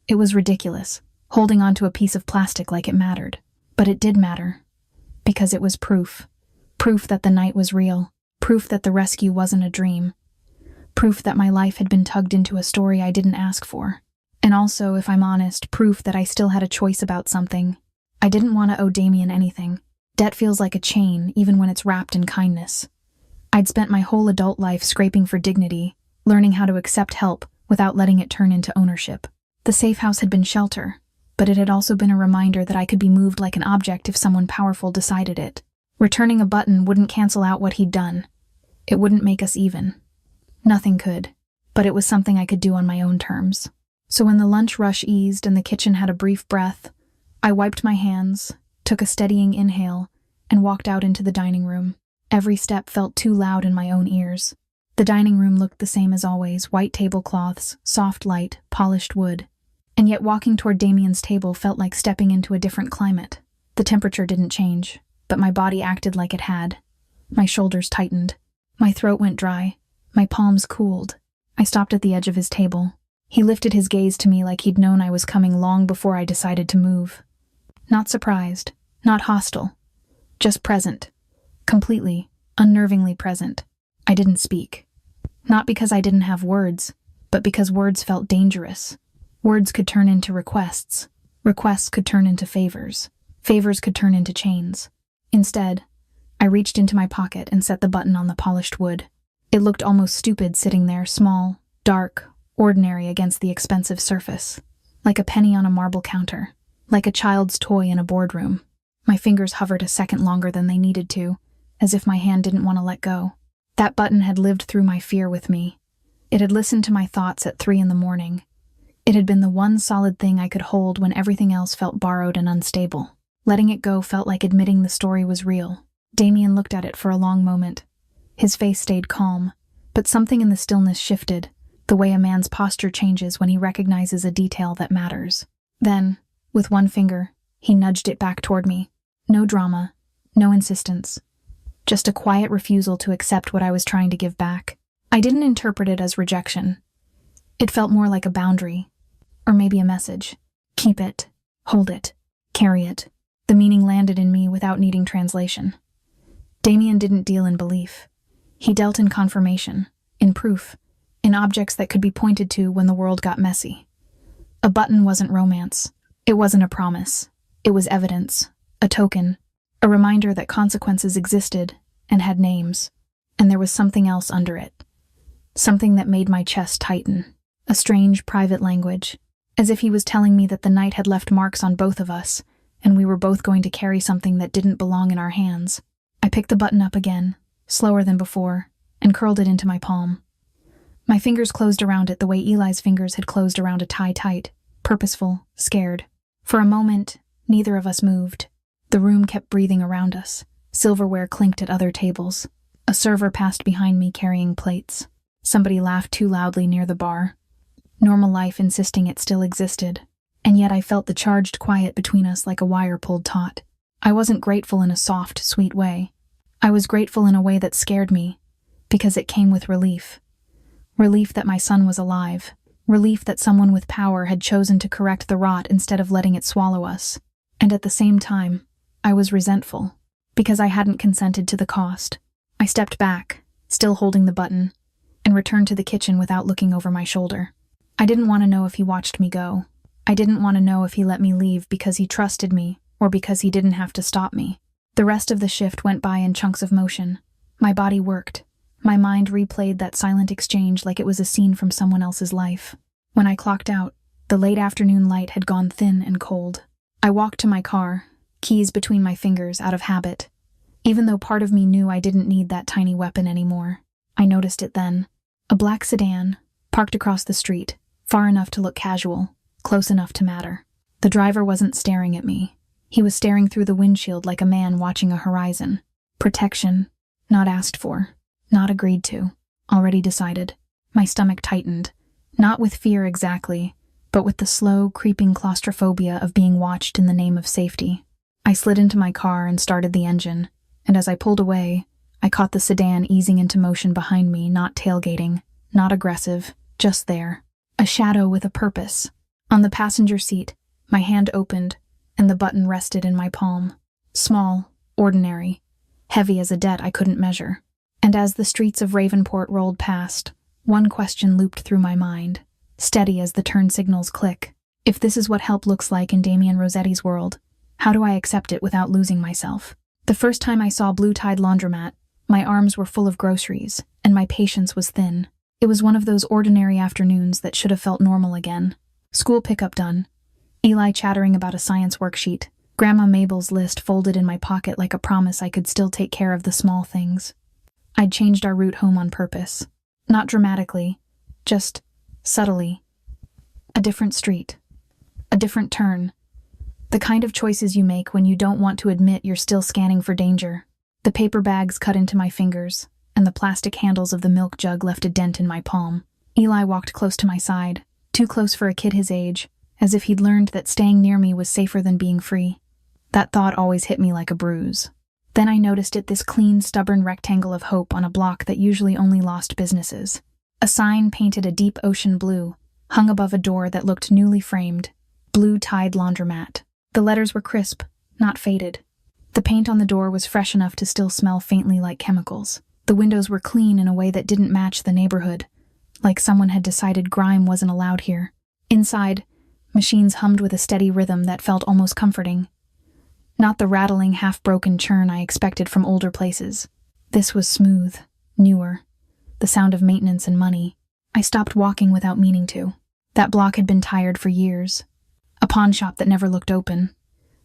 It was ridiculous, holding onto a piece of plastic like it mattered. But it did matter. Because it was proof. Proof that the night was real. Proof that the rescue wasn't a dream. Proof that my life had been tugged into a story I didn't ask for. And also, if I'm honest, proof that I still had a choice about something. I didn't want to owe Damian anything. Debt feels like a chain, even when it's wrapped in kindness. I'd spent my whole adult life scraping for dignity, learning how to accept help without letting it turn into ownership. The safe house had been shelter, but it had also been a reminder that I could be moved like an object if someone powerful decided it. Returning a button wouldn't cancel out what he'd done. It wouldn't make us even. Nothing could, but it was something I could do on my own terms. So when the lunch rush eased and the kitchen had a brief breath, I wiped my hands, took a steadying inhale, and walked out into the dining room. Every step felt too loud in my own ears. The dining room looked the same as always, white tablecloths, soft light, polished wood. And yet walking toward Damian's table felt like stepping into a different climate. The temperature didn't change, but my body acted like it had. My shoulders tightened. My throat went dry. My palms cooled. I stopped at the edge of his table. He lifted his gaze to me like he'd known I was coming long before I decided to move. Not surprised, not hostile, just present. Completely, unnervingly present. I didn't speak. Not because I didn't have words, but because words felt dangerous. Words could turn into requests. Requests could turn into favors. Favors could turn into chains. Instead, I reached into my pocket and set the button on the polished wood. It looked almost stupid sitting there, small, dark, ordinary against the expensive surface. Like a penny on a marble counter. Like a child's toy in a boardroom. My fingers hovered a second longer than they needed to, as if my hand didn't want to let go. That button had lived through my fear with me. It had listened to my thoughts at 3 a.m. It had been the one solid thing I could hold when everything else felt borrowed and unstable. Letting it go felt like admitting the story was real. Damian looked at it for a long moment. His face stayed calm, but something in the stillness shifted, the way a man's posture changes when he recognizes a detail that matters. Then, with one finger, he nudged it back toward me. No drama, no insistence. Just a quiet refusal to accept what I was trying to give back. I didn't interpret it as rejection. It felt more like a boundary, or maybe a message. Keep it, hold it, carry it. The meaning landed in me without needing translation. Damian didn't deal in belief. He dealt in confirmation, in proof, in objects that could be pointed to when the world got messy. A button wasn't romance. It wasn't a promise. It was evidence, a token, a reminder that consequences existed and had names, and there was something else under it. Something that made my chest tighten. A strange, private language, as if he was telling me that the night had left marks on both of us, and we were both going to carry something that didn't belong in our hands. I picked the button up again, slower than before, and curled it into my palm. My fingers closed around it the way Eli's fingers had closed around a tie tight, purposeful, scared. For a moment, neither of us moved. The room kept breathing around us. Silverware clinked at other tables. A server passed behind me carrying plates. Somebody laughed too loudly near the bar. Normal life insisting it still existed. And yet I felt the charged quiet between us like a wire pulled taut. I wasn't grateful in a soft, sweet way. I was grateful in a way that scared me, because it came with relief. Relief that my son was alive. Relief that someone with power had chosen to correct the rot instead of letting it swallow us. And at the same time, I was resentful, because I hadn't consented to the cost. I stepped back, still holding the button, and returned to the kitchen without looking over my shoulder. I didn't want to know if he watched me go. I didn't want to know if he let me leave because he trusted me or because he didn't have to stop me. The rest of the shift went by in chunks of motion. My body worked. My mind replayed that silent exchange like it was a scene from someone else's life. When I clocked out, the late afternoon light had gone thin and cold. I walked to my car, keys between my fingers out of habit. Even though part of me knew I didn't need that tiny weapon anymore. I noticed it then. A black sedan, parked across the street, far enough to look casual, close enough to matter. The driver wasn't staring at me. He was staring through the windshield like a man watching a horizon. Protection, not asked for, not agreed to, already decided. My stomach tightened, not with fear exactly, but with the slow, creeping claustrophobia of being watched in the name of safety. I slid into my car and started the engine, and as I pulled away, I caught the sedan easing into motion behind me, not tailgating, not aggressive, just there. A shadow with a purpose. On the passenger seat, my hand opened, and the button rested in my palm. Small, ordinary, heavy as a debt I couldn't measure. And as the streets of Ravenport rolled past, one question looped through my mind, steady as the turn signals click. If this is what help looks like in Damian Rosetti's world, how do I accept it without losing myself? The first time I saw Blue Tide Laundromat, my arms were full of groceries, and my patience was thin. It was one of those ordinary afternoons that should have felt normal again. School pickup done. Eli chattering about a science worksheet. Grandma Mabel's list folded in my pocket like a promise I could still take care of the small things. I'd changed our route home on purpose. Not dramatically, just subtly. A different street. A different turn. The kind of choices you make when you don't want to admit you're still scanning for danger. The paper bags cut into my fingers, and the plastic handles of the milk jug left a dent in my palm. Eli walked close to my side, too close for a kid his age, as if he'd learned that staying near me was safer than being free. That thought always hit me like a bruise. Then I noticed it, this clean, stubborn rectangle of hope on a block that usually only lost businesses. A sign painted a deep ocean blue, hung above a door that looked newly framed. Blue Tide Laundromat. The letters were crisp, not faded. The paint on the door was fresh enough to still smell faintly like chemicals. The windows were clean in a way that didn't match the neighborhood, like someone had decided grime wasn't allowed here. Inside, machines hummed with a steady rhythm that felt almost comforting. Not the rattling, half-broken churn I expected from older places. This was smooth, newer, the sound of maintenance and money. I stopped walking without meaning to. That block had been tired for years. A pawn shop that never looked open.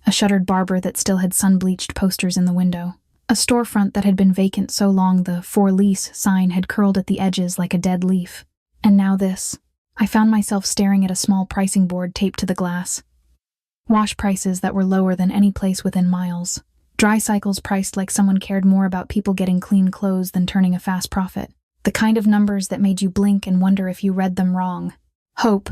A shuttered barber that still had sun-bleached posters in the window. A storefront that had been vacant so long the "For Lease" sign had curled at the edges like a dead leaf. And now this. I found myself staring at a small pricing board taped to the glass. Wash prices that were lower than any place within miles. Dry cycles priced like someone cared more about people getting clean clothes than turning a fast profit. The kind of numbers that made you blink and wonder if you read them wrong. Hope,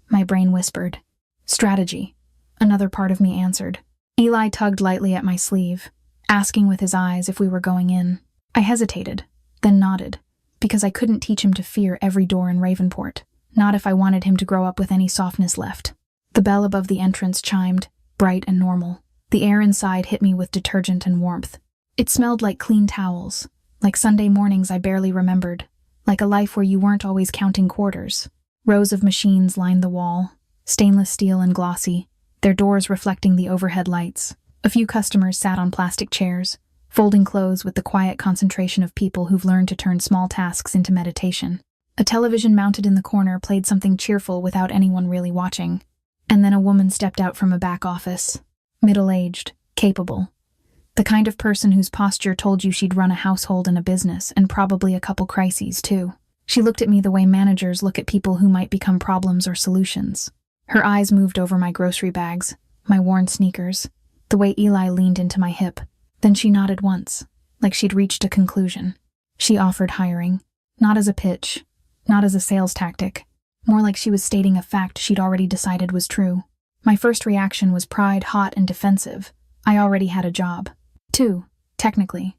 my brain whispered. Strategy, another part of me answered. Eli tugged lightly at my sleeve, asking with his eyes if we were going in. I hesitated, then nodded, because I couldn't teach him to fear every door in Ravenport, not if I wanted him to grow up with any softness left. The bell above the entrance chimed, bright and normal. The air inside hit me with detergent and warmth. It smelled like clean towels, like Sunday mornings I barely remembered, like a life where you weren't always counting quarters. Rows of machines lined the wall, stainless steel and glossy, their doors reflecting the overhead lights. A few customers sat on plastic chairs, folding clothes with the quiet concentration of people who've learned to turn small tasks into meditation. A television mounted in the corner played something cheerful without anyone really watching. And then a woman stepped out from a back office. Middle-aged, capable. The kind of person whose posture told you she'd run a household and a business, and probably a couple crises, too. She looked at me the way managers look at people who might become problems or solutions. Her eyes moved over my grocery bags, my worn sneakers, the way Eli leaned into my hip. Then she nodded once, like she'd reached a conclusion. She offered hiring, not as a pitch, not as a sales tactic, more like she was stating a fact she'd already decided was true. My first reaction was pride, hot and defensive. I already had a job. 2, technically.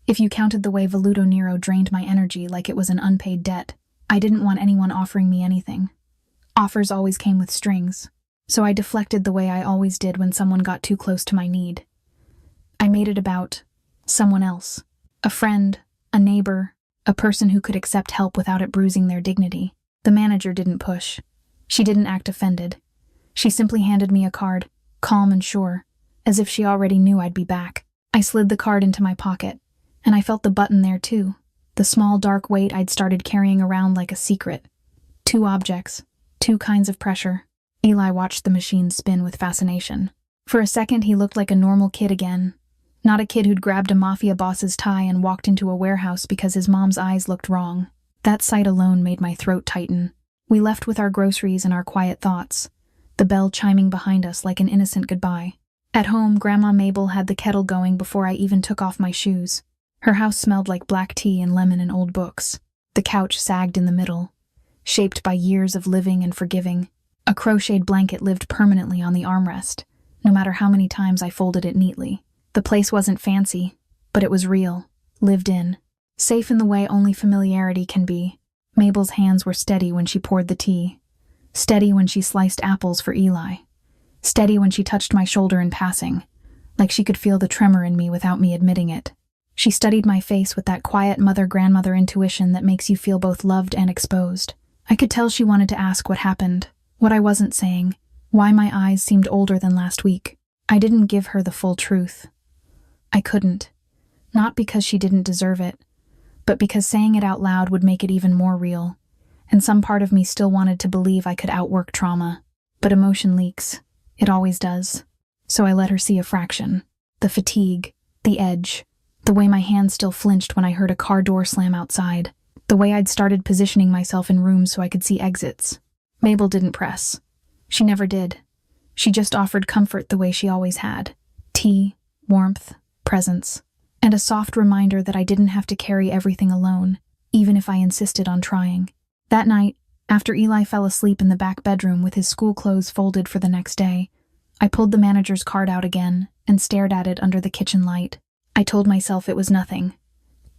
If you counted the way Veluto Nero drained my energy like it was an unpaid debt, I didn't want anyone offering me anything. Offers always came with strings, so I deflected the way I always did when someone got too close to my need. I made it about someone else. A friend, a neighbor, a person who could accept help without it bruising their dignity. The manager didn't push. She didn't act offended. She simply handed me a card, calm and sure, as if she already knew I'd be back. I slid the card into my pocket, and I felt the button there too, the small dark weight I'd started carrying around like a secret. 2 objects, 2 kinds of pressure. Eli watched the machine spin with fascination. For a second he looked like a normal kid again, not a kid who'd grabbed a mafia boss's tie and walked into a warehouse because his mom's eyes looked wrong. That sight alone made my throat tighten. We left with our groceries and our quiet thoughts, the bell chiming behind us like an innocent goodbye. At home, Grandma Mabel had the kettle going before I even took off my shoes. Her house smelled like black tea and lemon and old books. The couch sagged in the middle, shaped by years of living and forgiving. A crocheted blanket lived permanently on the armrest, no matter how many times I folded it neatly. The place wasn't fancy, but it was real, lived in. Safe in the way only familiarity can be. Mabel's hands were steady when she poured the tea. Steady when she sliced apples for Eli. Steady when she touched my shoulder in passing, like she could feel the tremor in me without me admitting it. She studied my face with that quiet mother-grandmother intuition that makes you feel both loved and exposed. I could tell she wanted to ask what happened, what I wasn't saying, why my eyes seemed older than last week. I didn't give her the full truth. I couldn't. Not because she didn't deserve it, but because saying it out loud would make it even more real, and some part of me still wanted to believe I could outwork trauma. But emotion leaks. It always does. So I let her see a fraction. The fatigue, the edge, the way my hand still flinched when I heard a car door slam outside, the way I'd started positioning myself in rooms so I could see exits. Mabel didn't press. She never did. She just offered comfort the way she always had. Tea, warmth, presence, and a soft reminder that I didn't have to carry everything alone, even if I insisted on trying. That night, after Eli fell asleep in the back bedroom with his school clothes folded for the next day, I pulled the manager's card out again and stared at it under the kitchen light. I told myself it was nothing.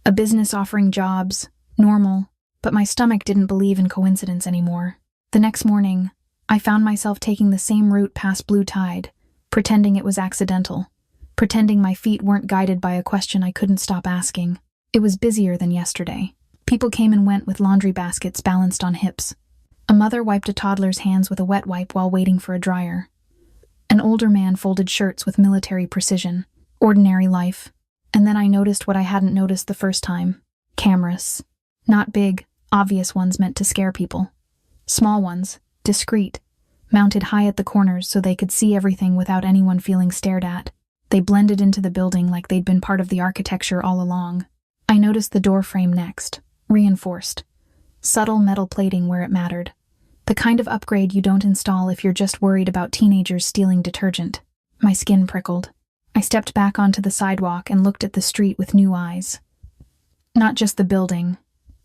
A business offering jobs, normal, but my stomach didn't believe in coincidence anymore. The next morning, I found myself taking the same route past Blue Tide, pretending it was accidental, pretending my feet weren't guided by a question I couldn't stop asking. It was busier than yesterday. People came and went with laundry baskets balanced on hips. A mother wiped a toddler's hands with a wet wipe while waiting for a dryer. An older man folded shirts with military precision. Ordinary life. And then I noticed what I hadn't noticed the first time. Cameras. Not big, obvious ones meant to scare people. Small ones, discreet, mounted high at the corners so they could see everything without anyone feeling stared at. They blended into the building like they'd been part of the architecture all along. I noticed the door frame next. Reinforced. Subtle metal plating where it mattered. The kind of upgrade you don't install if you're just worried about teenagers stealing detergent. My skin prickled. I stepped back onto the sidewalk and looked at the street with new eyes. Not just the building,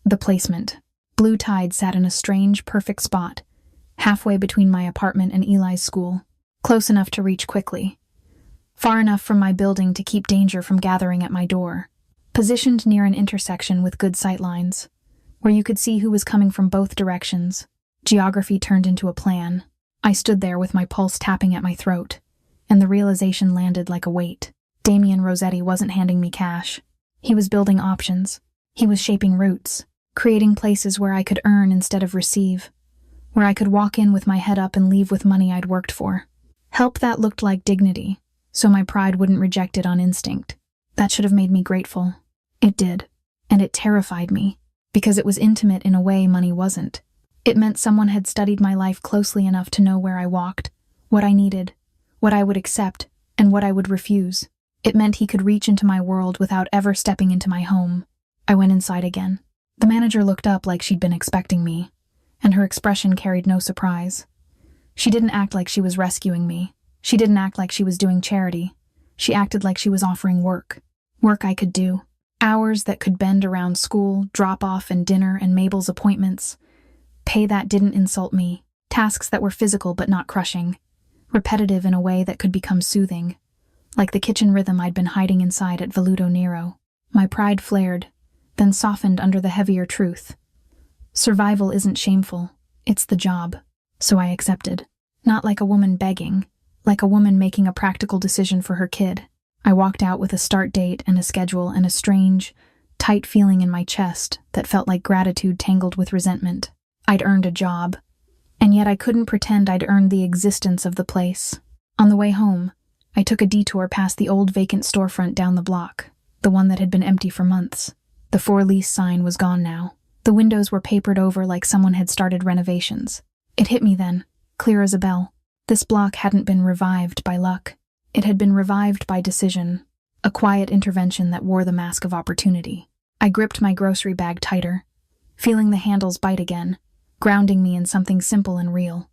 the placement. Blue Tide sat in a strange, perfect spot, halfway between my apartment and Eli's school, close enough to reach quickly, far enough from my building to keep danger from gathering at my door, positioned near an intersection with good sightlines, where you could see who was coming from both directions. Geography turned into a plan. I stood there with my pulse tapping at my throat, and the realization landed like a weight. Damian Rosetti wasn't handing me cash. He was building options. He was shaping routes, creating places where I could earn instead of receive, where I could walk in with my head up and leave with money I'd worked for. Help that looked like dignity, so my pride wouldn't reject it on instinct. That should have made me grateful. It did, and it terrified me, because it was intimate in a way money wasn't. It meant someone had studied my life closely enough to know where I walked, what I needed, what I would accept, and what I would refuse. It meant he could reach into my world without ever stepping into my home. I went inside again. The manager looked up like she'd been expecting me, and her expression carried no surprise. She didn't act like she was rescuing me. She didn't act like she was doing charity. She acted like she was offering work. Work I could do. Hours that could bend around school, drop-off, and dinner, and Mabel's appointments. Pay that didn't insult me. Tasks that were physical but not crushing. Repetitive in a way that could become soothing. Like the kitchen rhythm I'd been hiding inside at Veluto Nero. My pride flared, then softened under the heavier truth. Survival isn't shameful. It's the job. So I accepted. Not like a woman begging. Like a woman making a practical decision for her kid. I walked out with a start date and a schedule and a strange, tight feeling in my chest that felt like gratitude tangled with resentment. I'd earned a job, and yet I couldn't pretend I'd earned the existence of the place. On the way home, I took a detour past the old vacant storefront down the block, the one that had been empty for months. The for lease sign was gone now. The windows were papered over like someone had started renovations. It hit me then, clear as a bell. This block hadn't been revived by luck. It had been revived by decision, a quiet intervention that wore the mask of opportunity. I gripped my grocery bag tighter, feeling the handles bite again, grounding me in something simple and real.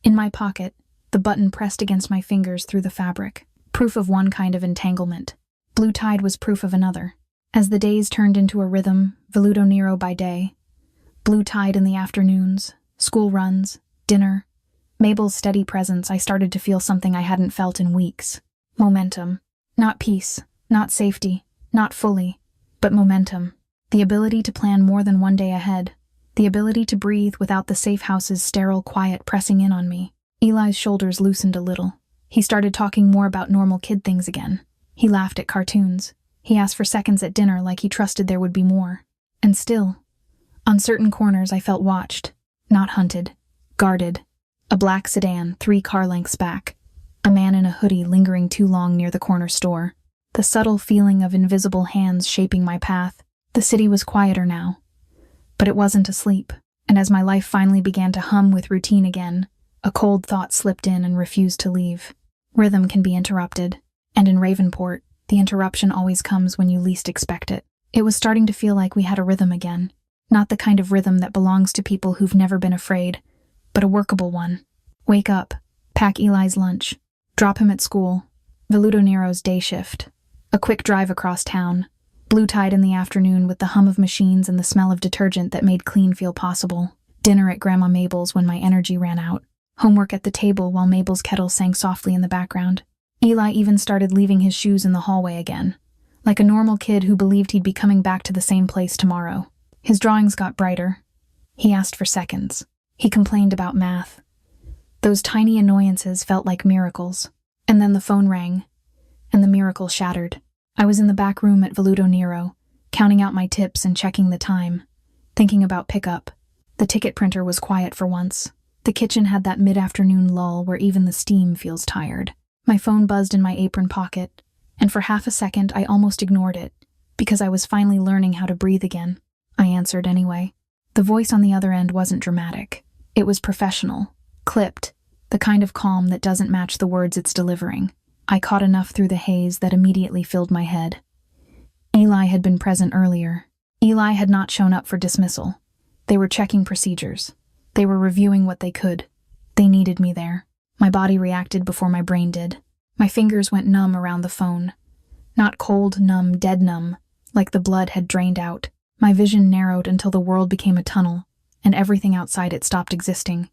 In my pocket, the button pressed against my fingers through the fabric, proof of one kind of entanglement. Blue Tide was proof of another. As the days turned into a rhythm, Veluto Nero by day, Blue Tide in the afternoons, school runs, dinner, Mabel's steady presence, I started to feel something I hadn't felt in weeks. Momentum. Not peace, not safety, not fully, but momentum. The ability to plan more than one day ahead. The ability to breathe without the safe house's sterile quiet pressing in on me. Eli's shoulders loosened a little. He started talking more about normal kid things again. He laughed at cartoons. He asked for seconds at dinner like he trusted there would be more. And still, on certain corners I felt watched, not hunted, guarded. A black sedan, 3 car lengths back. A man in a hoodie lingering too long near the corner store. The subtle feeling of invisible hands shaping my path. The city was quieter now. But it wasn't asleep, and as my life finally began to hum with routine again, a cold thought slipped in and refused to leave. Rhythm can be interrupted, and in Ravenport, the interruption always comes when you least expect it. It was starting to feel like we had a rhythm again. Not the kind of rhythm that belongs to people who've never been afraid, but a workable one. Wake up, pack Eli's lunch, drop him at school, Veluto Nero's day shift, a quick drive across town, blue tide in the afternoon with the hum of machines and the smell of detergent that made clean feel possible, dinner at Grandma Mabel's when my energy ran out, homework at the table while Mabel's kettle sang softly in the background. Eli even started leaving his shoes in the hallway again, like a normal kid who believed he'd be coming back to the same place tomorrow. His drawings got brighter. He asked for seconds. He complained about math. Those tiny annoyances felt like miracles. And then the phone rang, and the miracle shattered. I was in the back room at Veluto Nero, counting out my tips and checking the time, thinking about pickup. The ticket printer was quiet for once. The kitchen had that mid-afternoon lull where even the steam feels tired. My phone buzzed in my apron pocket, and for half a second I almost ignored it, because I was finally learning how to breathe again. I answered anyway. The voice on the other end wasn't dramatic. It was professional, clipped, the kind of calm that doesn't match the words it's delivering. I caught enough through the haze that immediately filled my head. Eli had been present earlier. Eli had not shown up for dismissal. They were checking procedures. They were reviewing what they could. They needed me there. My body reacted before my brain did. My fingers went numb around the phone. Not cold, numb, dead numb, like the blood had drained out. My vision narrowed until the world became a tunnel, and everything outside it stopped existing.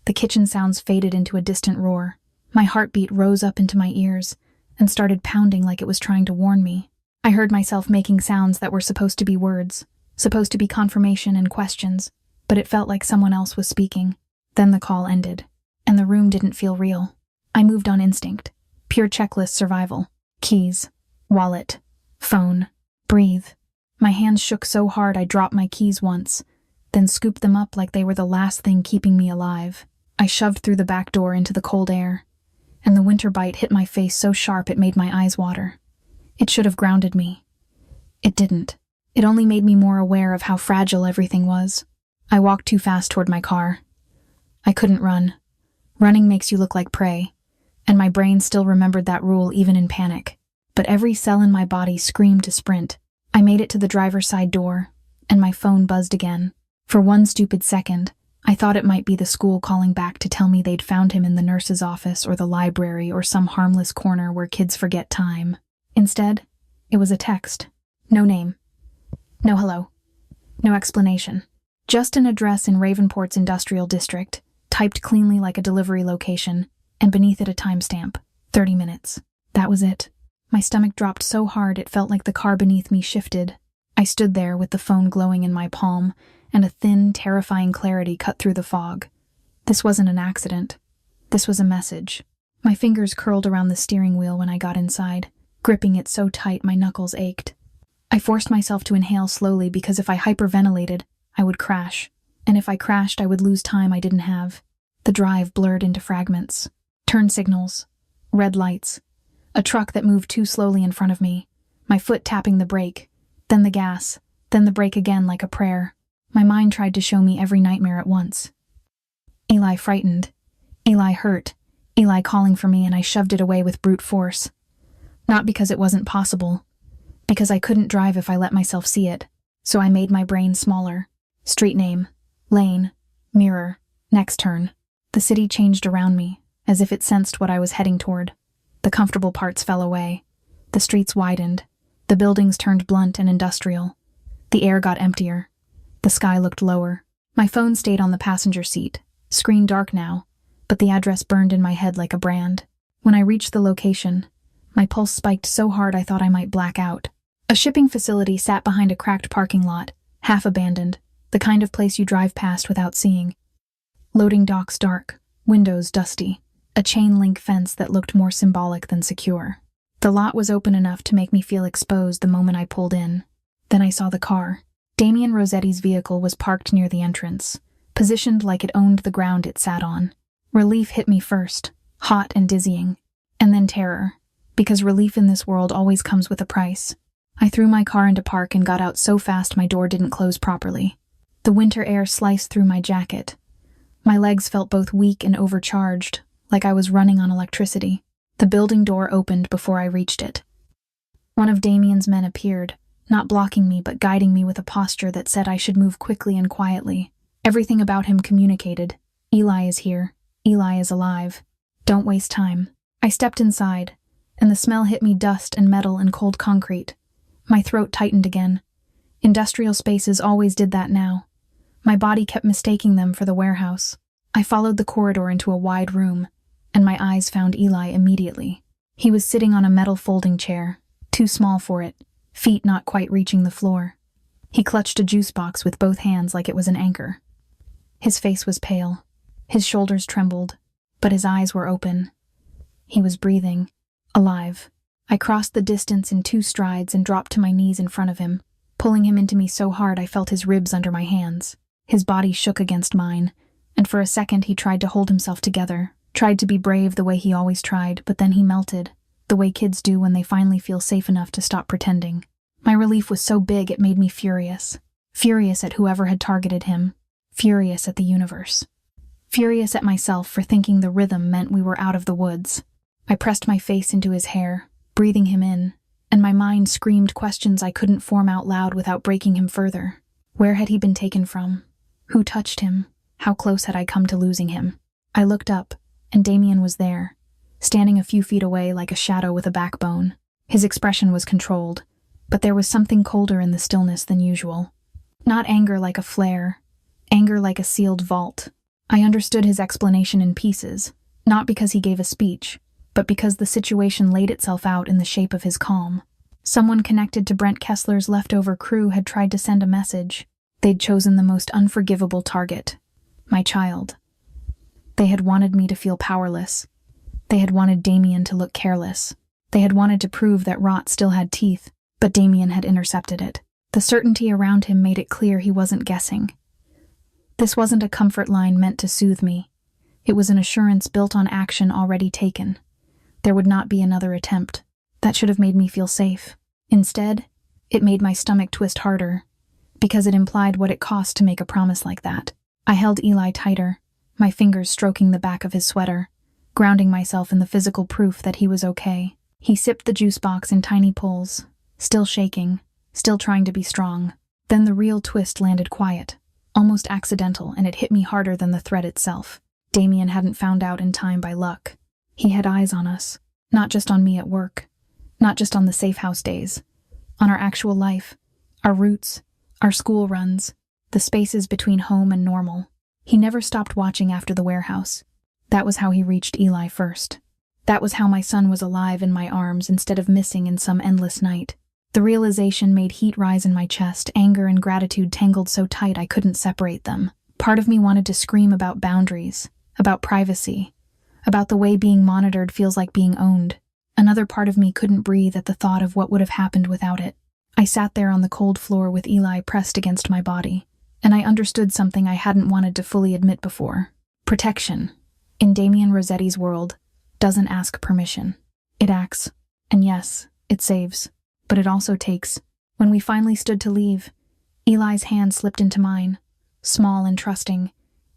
The kitchen sounds faded into a distant roar. My heartbeat rose up into my ears and started pounding like it was trying to warn me. I heard myself making sounds that were supposed to be words, supposed to be confirmation and questions, but it felt like someone else was speaking. Then the call ended, and the room didn't feel real. I moved on instinct. Pure checklist survival. Keys, wallet, phone, breathe. My hands shook so hard I dropped my keys once, then scooped them up like they were the last thing keeping me alive. I shoved through the back door into the cold air, and the winter bite hit my face so sharp it made my eyes water. It should have grounded me. It didn't. It only made me more aware of how fragile everything was. I walked too fast toward my car. I couldn't run. Running makes you look like prey, and my brain still remembered that rule even in panic. But every cell in my body screamed to sprint. I made it to the driver's side door, and my phone buzzed again. For one stupid second, I thought it might be the school calling back to tell me they'd found him in the nurse's office or the library or some harmless corner where kids forget time. Instead, it was a text. No name. No hello. No explanation. Just an address in Ravenport's industrial district, typed cleanly like a delivery location, and beneath it a timestamp. 30 minutes. That was it. My stomach dropped so hard it felt like the car beneath me shifted. I stood there with the phone glowing in my palm, and a thin, terrifying clarity cut through the fog. This wasn't an accident. This was a message. My fingers curled around the steering wheel when I got inside, gripping it so tight my knuckles ached. I forced myself to inhale slowly because if I hyperventilated, I would crash. And if I crashed, I would lose time I didn't have. The drive blurred into fragments. Turn signals. Red lights. A truck that moved too slowly in front of me. My foot tapping the brake. Then the gas. Then the brake again like a prayer. My mind tried to show me every nightmare at once. Eli frightened. Eli hurt. Eli calling for me, and I shoved it away with brute force. Not because it wasn't possible. Because I couldn't drive if I let myself see it. So I made my brain smaller. Street name. Lane. Mirror. Next turn. The city changed around me, as if it sensed what I was heading toward. The comfortable parts fell away. The streets widened. The buildings turned blunt and industrial. The air got emptier. The sky looked lower. My phone stayed on the passenger seat, screen dark now, but the address burned in my head like a brand. When I reached the location, my pulse spiked so hard I thought I might black out. A shipping facility sat behind a cracked parking lot, half abandoned, the kind of place you drive past without seeing. Loading docks dark, windows dusty, a chain-link fence that looked more symbolic than secure. The lot was open enough to make me feel exposed the moment I pulled in. Then I saw the car. Damian Rosetti's vehicle was parked near the entrance, positioned like it owned the ground it sat on. Relief hit me first, hot and dizzying, and then terror, because relief in this world always comes with a price. I threw my car into park and got out so fast my door didn't close properly. The winter air sliced through my jacket. My legs felt both weak and overcharged, like I was running on electricity. The building door opened before I reached it. One of Damian's men appeared, not blocking me but guiding me with a posture that said I should move quickly and quietly. Everything about him communicated. Eli is here. Eli is alive. Don't waste time. I stepped inside, and the smell hit me dust and metal and cold concrete. My throat tightened again. Industrial spaces always did that now. My body kept mistaking them for the warehouse. I followed the corridor into a wide room, and my eyes found Eli immediately. He was sitting on a metal folding chair, too small for it, feet not quite reaching the floor. He clutched a juice box with both hands like it was an anchor. His face was pale. His shoulders trembled, but his eyes were open. He was breathing, alive. I crossed the distance in 2 strides and dropped to my knees in front of him, pulling him into me so hard I felt his ribs under my hands. His body shook against mine, and for a second he tried to hold himself together, tried to be brave the way he always tried, but then he melted, the way kids do when they finally feel safe enough to stop pretending. My relief was so big it made me furious. Furious at whoever had targeted him. Furious at the universe. Furious at myself for thinking the rhythm meant we were out of the woods. I pressed my face into his hair, breathing him in, and my mind screamed questions I couldn't form out loud without breaking him further. Where had he been taken from? Who touched him? How close had I come to losing him? I looked up, and Damian was there, standing a few feet away like a shadow with a backbone. His expression was controlled, but there was something colder in the stillness than usual. Not anger like a flare, anger like a sealed vault. I understood his explanation in pieces, not because he gave a speech, but because the situation laid itself out in the shape of his calm. Someone connected to Brent Kessler's leftover crew had tried to send a message. They'd chosen the most unforgivable target, my child. They had wanted me to feel powerless. They had wanted Damian to look careless. They had wanted to prove that rot still had teeth, but Damian had intercepted it. The certainty around him made it clear he wasn't guessing. This wasn't a comfort line meant to soothe me. It was an assurance built on action already taken. There would not be another attempt. That should have made me feel safe. Instead, it made my stomach twist harder, because it implied what it cost to make a promise like that. I held Eli tighter, my fingers stroking the back of his sweater, grounding myself in the physical proof that he was okay. He sipped the juice box in tiny pulls, still shaking, still trying to be strong. Then the real twist landed quiet, almost accidental, and it hit me harder than the threat itself. Damian hadn't found out in time by luck. He had eyes on us, not just on me at work, not just on the safe house days, on our actual life, our roots, our school runs, the spaces between home and normal. He never stopped watching after the warehouse. That was how he reached Eli first. That was how my son was alive in my arms instead of missing in some endless night. The realization made heat rise in my chest, anger and gratitude tangled so tight I couldn't separate them. Part of me wanted to scream about boundaries, about privacy, about the way being monitored feels like being owned. Another part of me couldn't breathe at the thought of what would have happened without it. I sat there on the cold floor with Eli pressed against my body, and I understood something I hadn't wanted to fully admit before. Protection, in Damian Rosetti's world, doesn't ask permission. It acts, and yes, it saves. But it also takes. When we finally stood to leave, Eli's hand slipped into mine, small and trusting,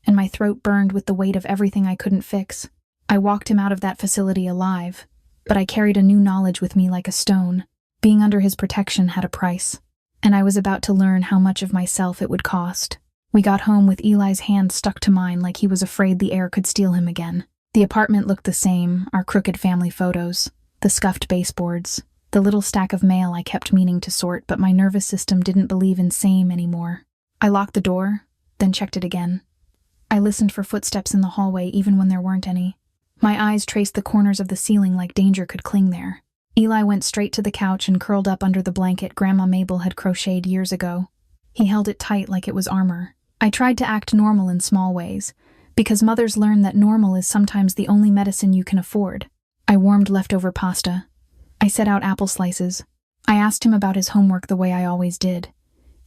and my throat burned with the weight of everything I couldn't fix. I walked him out of that facility alive, but I carried a new knowledge with me like a stone. Being under his protection had a price, and I was about to learn how much of myself it would cost. We got home with Eli's hand stuck to mine like he was afraid the air could steal him again. The apartment looked the same, our crooked family photos, the scuffed baseboards, the little stack of mail I kept meaning to sort, but my nervous system didn't believe in same anymore. I locked the door, then checked it again. I listened for footsteps in the hallway even when there weren't any. My eyes traced the corners of the ceiling like danger could cling there. Eli went straight to the couch and curled up under the blanket Grandma Mabel had crocheted years ago. He held it tight like it was armor. I tried to act normal in small ways, because mothers learn that normal is sometimes the only medicine you can afford. I warmed leftover pasta. I set out apple slices. I asked him about his homework the way I always did.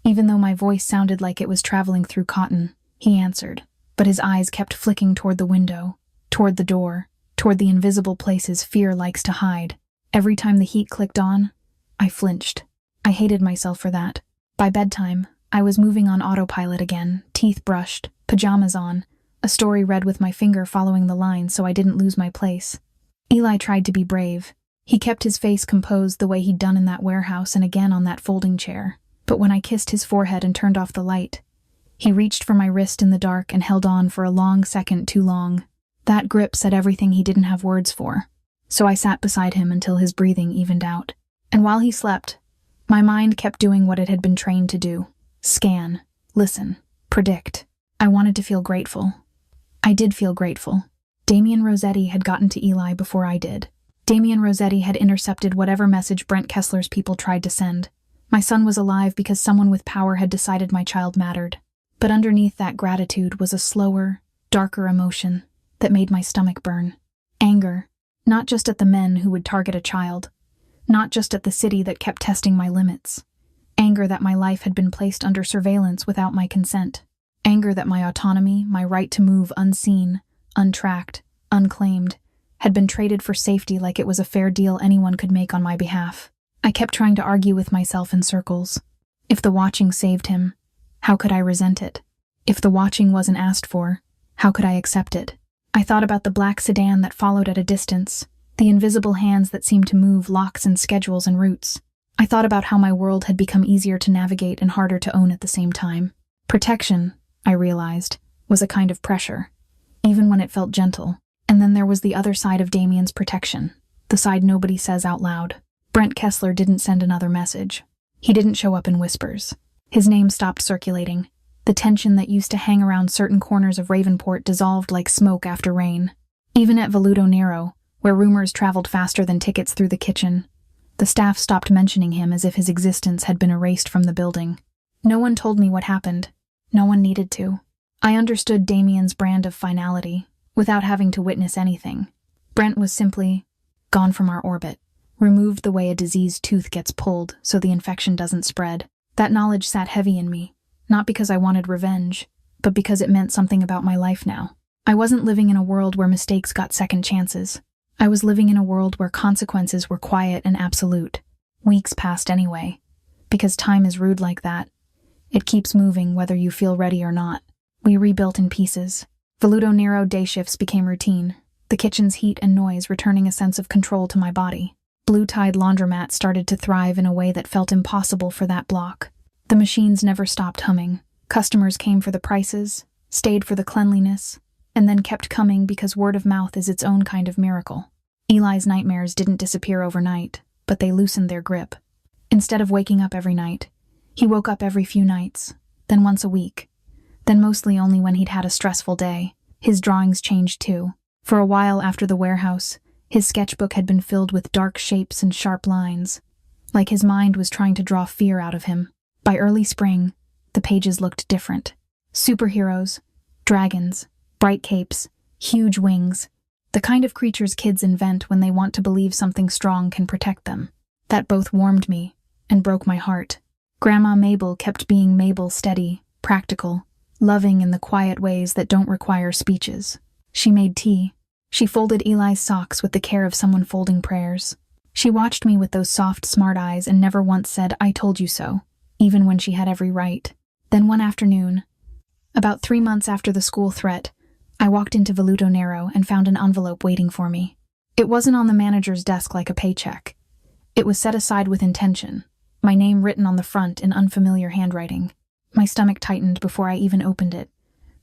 Even though my voice sounded like it was traveling through cotton, he answered, but his eyes kept flicking toward the window, toward the door, toward the invisible places fear likes to hide. Every time the heat clicked on, I flinched. I hated myself for that. By bedtime, I was moving on autopilot again, teeth brushed, pajamas on, a story read with my finger following the lines so I didn't lose my place. Eli tried to be brave. He kept his face composed the way he'd done in that warehouse and again on that folding chair. But when I kissed his forehead and turned off the light, he reached for my wrist in the dark and held on for a long second too long. That grip said everything he didn't have words for. So I sat beside him until his breathing evened out. And while he slept, my mind kept doing what it had been trained to do. Scan, listen, predict. I wanted to feel grateful. I did feel grateful. Damian Rosetti had gotten to Eli before I did. Damian Rosetti had intercepted whatever message Brent Kessler's people tried to send. My son was alive because someone with power had decided my child mattered. But underneath that gratitude was a slower, darker emotion that made my stomach burn. Anger. Not just at the men who would target a child. Not just at the city that kept testing my limits. Anger that my life had been placed under surveillance without my consent. Anger that my autonomy, my right to move unseen, untracked, unclaimed, had been traded for safety like it was a fair deal anyone could make on my behalf. I kept trying to argue with myself in circles. If the watching saved him, how could I resent it? If the watching wasn't asked for, how could I accept it? I thought about the black sedan that followed at a distance, the invisible hands that seemed to move locks and schedules and routes. I thought about how my world had become easier to navigate and harder to own at the same time. Protection, I realized, was a kind of pressure, even when it felt gentle. And then there was the other side of Damian's protection, the side nobody says out loud. Brent Kessler didn't send another message. He didn't show up in whispers. His name stopped circulating. The tension that used to hang around certain corners of Ravenport dissolved like smoke after rain. Even at Veluto Nero, where rumors traveled faster than tickets through the kitchen, the staff stopped mentioning him as if his existence had been erased from the building. No one told me what happened. No one needed to. I understood Damian's brand of finality, without having to witness anything. Brent was simply gone from our orbit, removed the way a diseased tooth gets pulled so the infection doesn't spread. That knowledge sat heavy in me, not because I wanted revenge, but because it meant something about my life now. I wasn't living in a world where mistakes got second chances. I was living in a world where consequences were quiet and absolute. Weeks passed anyway, because time is rude like that. It keeps moving whether you feel ready or not. We rebuilt in pieces. Veluto Nero day shifts became routine, the kitchen's heat and noise returning a sense of control to my body. Blue Tide laundromat started to thrive in a way that felt impossible for that block. The machines never stopped humming. Customers came for the prices, stayed for the cleanliness, and then kept coming because word of mouth is its own kind of miracle. Eli's nightmares didn't disappear overnight, but they loosened their grip. Instead of waking up every night, he woke up every few nights, then once a week, then mostly only when he'd had a stressful day. His drawings changed too. For a while after the warehouse, his sketchbook had been filled with dark shapes and sharp lines, like his mind was trying to draw fear out of him. By early spring, the pages looked different. Superheroes, dragons, bright capes, huge wings, the kind of creatures kids invent when they want to believe something strong can protect them. That both warmed me and broke my heart. Grandma Mabel kept being Mabel, steady, practical, loving in the quiet ways that don't require speeches. She made tea. She folded Eli's socks with the care of someone folding prayers. She watched me with those soft, smart eyes and never once said, "I told you so," even when she had every right. Then one afternoon, about 3 months after the school threat, I walked into Veluto Nero and found an envelope waiting for me. It wasn't on the manager's desk like a paycheck. It was set aside with intention, my name written on the front in unfamiliar handwriting. My stomach tightened before I even opened it,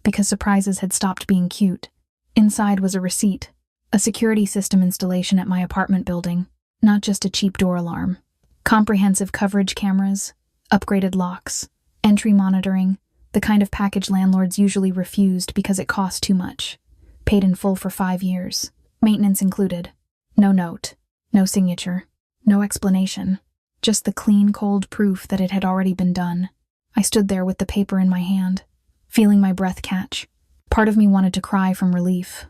because surprises had stopped being cute. Inside was a receipt, a security system installation at my apartment building, not just a cheap door alarm. Comprehensive coverage cameras, upgraded locks, entry monitoring, the kind of package landlords usually refused because it cost too much. Paid in full for 5 years. Maintenance included. No note. No signature. No explanation. Just the clean, cold proof that it had already been done. I stood there with the paper in my hand, feeling my breath catch. Part of me wanted to cry from relief.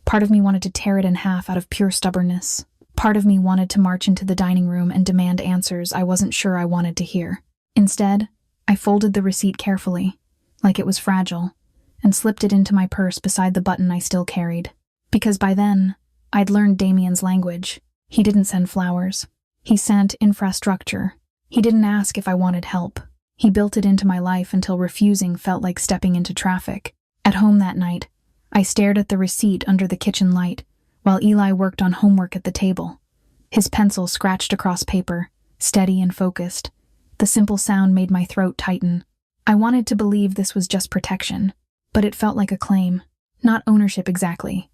Part of me wanted to tear it in half out of pure stubbornness. Part of me wanted to march into the dining room and demand answers I wasn't sure I wanted to hear. Instead, I folded the receipt carefully, like it was fragile, and slipped it into my purse beside the button I still carried. Because by then, I'd learned Damian's language. He didn't send flowers. He sent infrastructure. He didn't ask if I wanted help. He built it into my life until refusing felt like stepping into traffic. At home that night, I stared at the receipt under the kitchen light, while Eli worked on homework at the table. His pencil scratched across paper, steady and focused. The simple sound made my throat tighten. I wanted to believe this was just protection, but it felt like a claim. Not ownership exactly.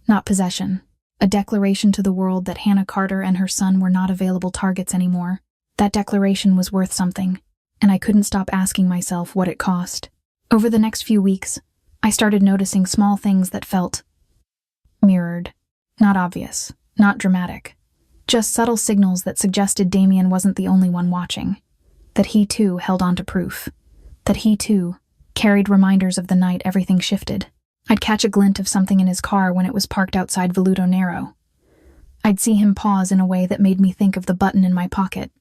Not possession. A declaration to the world that Hannah Carter and her son were not available targets anymore. That declaration was worth something, and I couldn't stop asking myself what it cost. Over the next few weeks, I started noticing small things that felt mirrored. Not obvious, not dramatic. Just subtle signals that suggested Damian wasn't the only one watching. That he too held on to proof. That he too carried reminders of the night everything shifted. I'd catch a glint of something in his car when it was parked outside Veluto Nero. I'd see him pause in a way that made me think of the button in my pocket.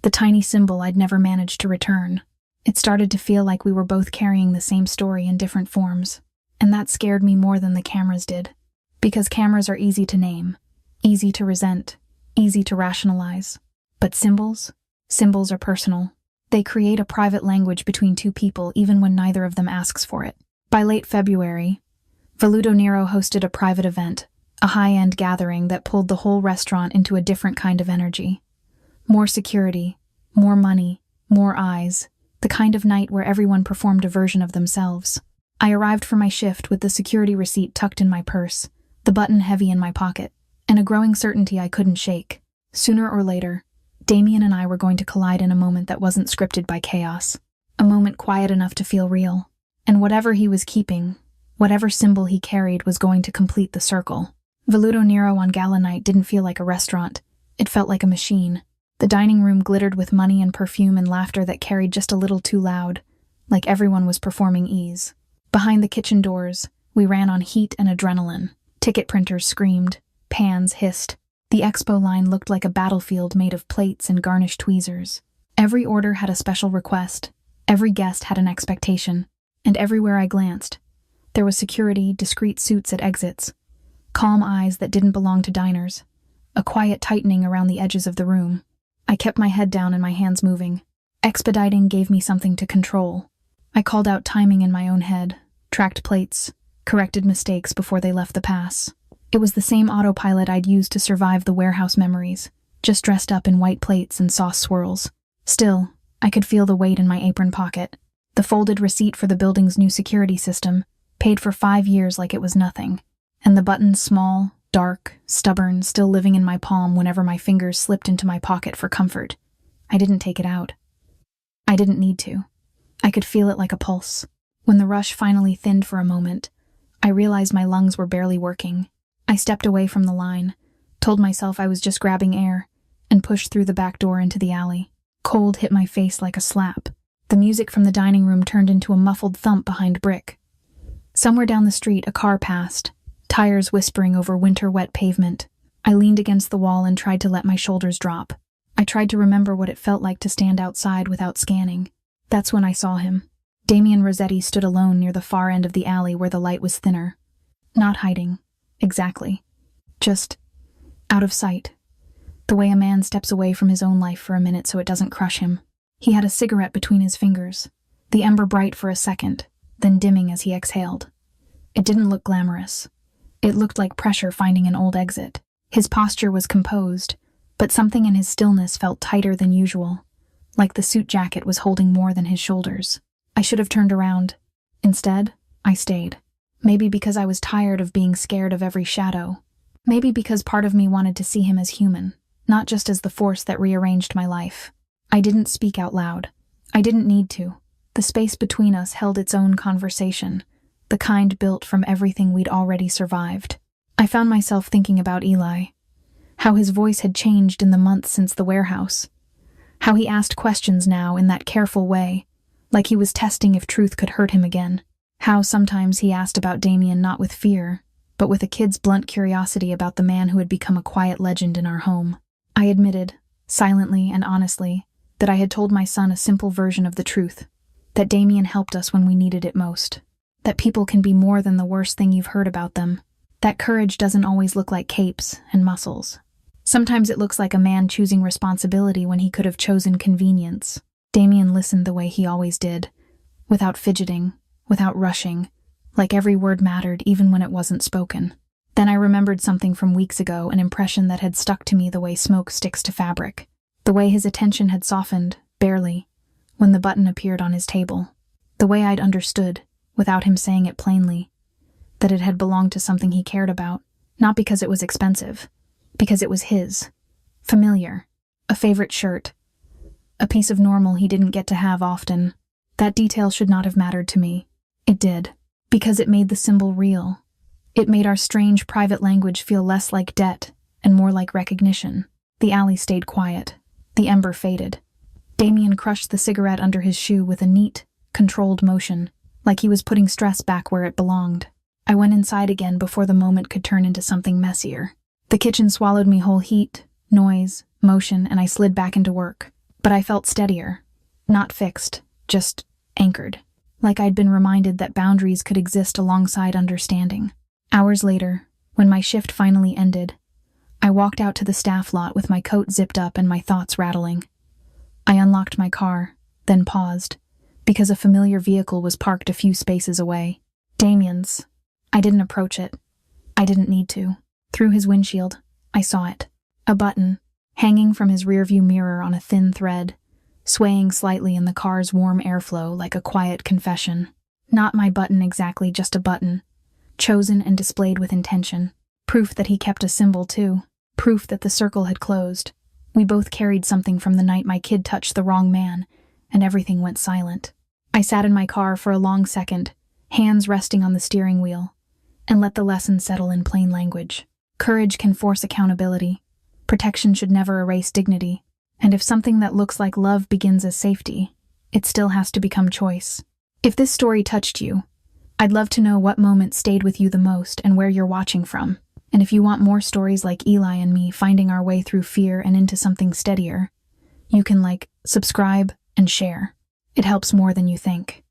The tiny symbol I'd never managed to return. It started to feel like we were both carrying the same story in different forms. And that scared me more than the cameras did. Because cameras are easy to name, easy to resent, easy to rationalize. But symbols? Symbols are personal. They create a private language between two people even when neither of them asks for it. By late February, Veluto Nero hosted a private event, a high-end gathering that pulled the whole restaurant into a different kind of energy. More security, more money, more eyes, the kind of night where everyone performed a version of themselves. I arrived for my shift with the security receipt tucked in my purse, the button heavy in my pocket, and a growing certainty I couldn't shake. Sooner or later, Damian and I were going to collide in a moment that wasn't scripted by chaos. A moment quiet enough to feel real. And whatever he was keeping, whatever symbol he carried was going to complete the circle. Veluto Nero on gala night didn't feel like a restaurant. It felt like a machine. The dining room glittered with money and perfume and laughter that carried just a little too loud, like everyone was performing ease. Behind the kitchen doors, we ran on heat and adrenaline. Ticket printers screamed, pans hissed. The expo line looked like a battlefield made of plates and garnished tweezers. Every order had a special request. Every guest had an expectation. And everywhere I glanced, there was security, discreet suits at exits, calm eyes that didn't belong to diners, a quiet tightening around the edges of the room. I kept my head down and my hands moving. Expediting gave me something to control. I called out timing in my own head, tracked plates, corrected mistakes before they left the pass. It was the same autopilot I'd used to survive the warehouse memories, just dressed up in white plates and sauce swirls. Still, I could feel the weight in my apron pocket. The folded receipt for the building's new security system, paid for 5 years like it was nothing. And the button, small, dark, stubborn, still living in my palm whenever my fingers slipped into my pocket for comfort. I didn't take it out. I didn't need to. I could feel it like a pulse. When the rush finally thinned for a moment, I realized my lungs were barely working. I stepped away from the line, told myself I was just grabbing air, and pushed through the back door into the alley. Cold hit my face like a slap. The music from the dining room turned into a muffled thump behind brick. Somewhere down the street, a car passed, tires whispering over winter-wet pavement. I leaned against the wall and tried to let my shoulders drop. I tried to remember what it felt like to stand outside without scanning. That's when I saw him. Damian Rosetti stood alone near the far end of the alley where the light was thinner. Not hiding. Exactly. Just out of sight. The way a man steps away from his own life for a minute so it doesn't crush him. He had a cigarette between his fingers, the ember bright for a second, then dimming as he exhaled. It didn't look glamorous. It looked like pressure finding an old exit. His posture was composed, but something in his stillness felt tighter than usual, like the suit jacket was holding more than his shoulders. I should have turned around. Instead, I stayed. Maybe because I was tired of being scared of every shadow. Maybe because part of me wanted to see him as human, not just as the force that rearranged my life. I didn't speak out loud. I didn't need to. The space between us held its own conversation, the kind built from everything we'd already survived. I found myself thinking about Eli. How his voice had changed in the months since the warehouse. How he asked questions now in that careful way, like he was testing if truth could hurt him again. How sometimes he asked about Damian not with fear, but with a kid's blunt curiosity about the man who had become a quiet legend in our home. I admitted, silently and honestly, that I had told my son a simple version of the truth, that Damian helped us when we needed it most, that people can be more than the worst thing you've heard about them, that courage doesn't always look like capes and muscles. Sometimes it looks like a man choosing responsibility when he could have chosen convenience. Damian listened the way he always did, without fidgeting, without rushing, like every word mattered even when it wasn't spoken. Then I remembered something from weeks ago, an impression that had stuck to me the way smoke sticks to fabric. The way his attention had softened, barely, when the button appeared on his table. The way I'd understood, without him saying it plainly, that it had belonged to something he cared about, not because it was expensive, because it was his. Familiar. A favorite shirt. A piece of normal he didn't get to have often. That detail should not have mattered to me. It did, because it made the symbol real. It made our strange private language feel less like debt and more like recognition. The alley stayed quiet. The ember faded. Damian crushed the cigarette under his shoe with a neat, controlled motion, like he was putting stress back where it belonged. I went inside again before the moment could turn into something messier. The kitchen swallowed me whole, heat, noise, motion, and I slid back into work. But I felt steadier. Not fixed, just anchored. Like I'd been reminded that boundaries could exist alongside understanding. Hours later, when my shift finally ended, I walked out to the staff lot with my coat zipped up and my thoughts rattling. I unlocked my car, then paused, because a familiar vehicle was parked a few spaces away. Damian's. I didn't approach it. I didn't need to. Through his windshield, I saw it. A button, hanging from his rearview mirror on a thin thread, swaying slightly in the car's warm airflow like a quiet confession. Not my button exactly, just a button, chosen and displayed with intention. Proof that he kept a symbol too. Proof that the circle had closed. We both carried something from the night my kid touched the wrong man, and everything went silent. I sat in my car for a long second, hands resting on the steering wheel, and let the lesson settle in plain language. Courage can force accountability. Protection should never erase dignity. And if something that looks like love begins as safety, it still has to become choice. If this story touched you, I'd love to know what moment stayed with you the most and where you're watching from. And if you want more stories like Eli and me finding our way through fear and into something steadier, you can subscribe, and share. It helps more than you think.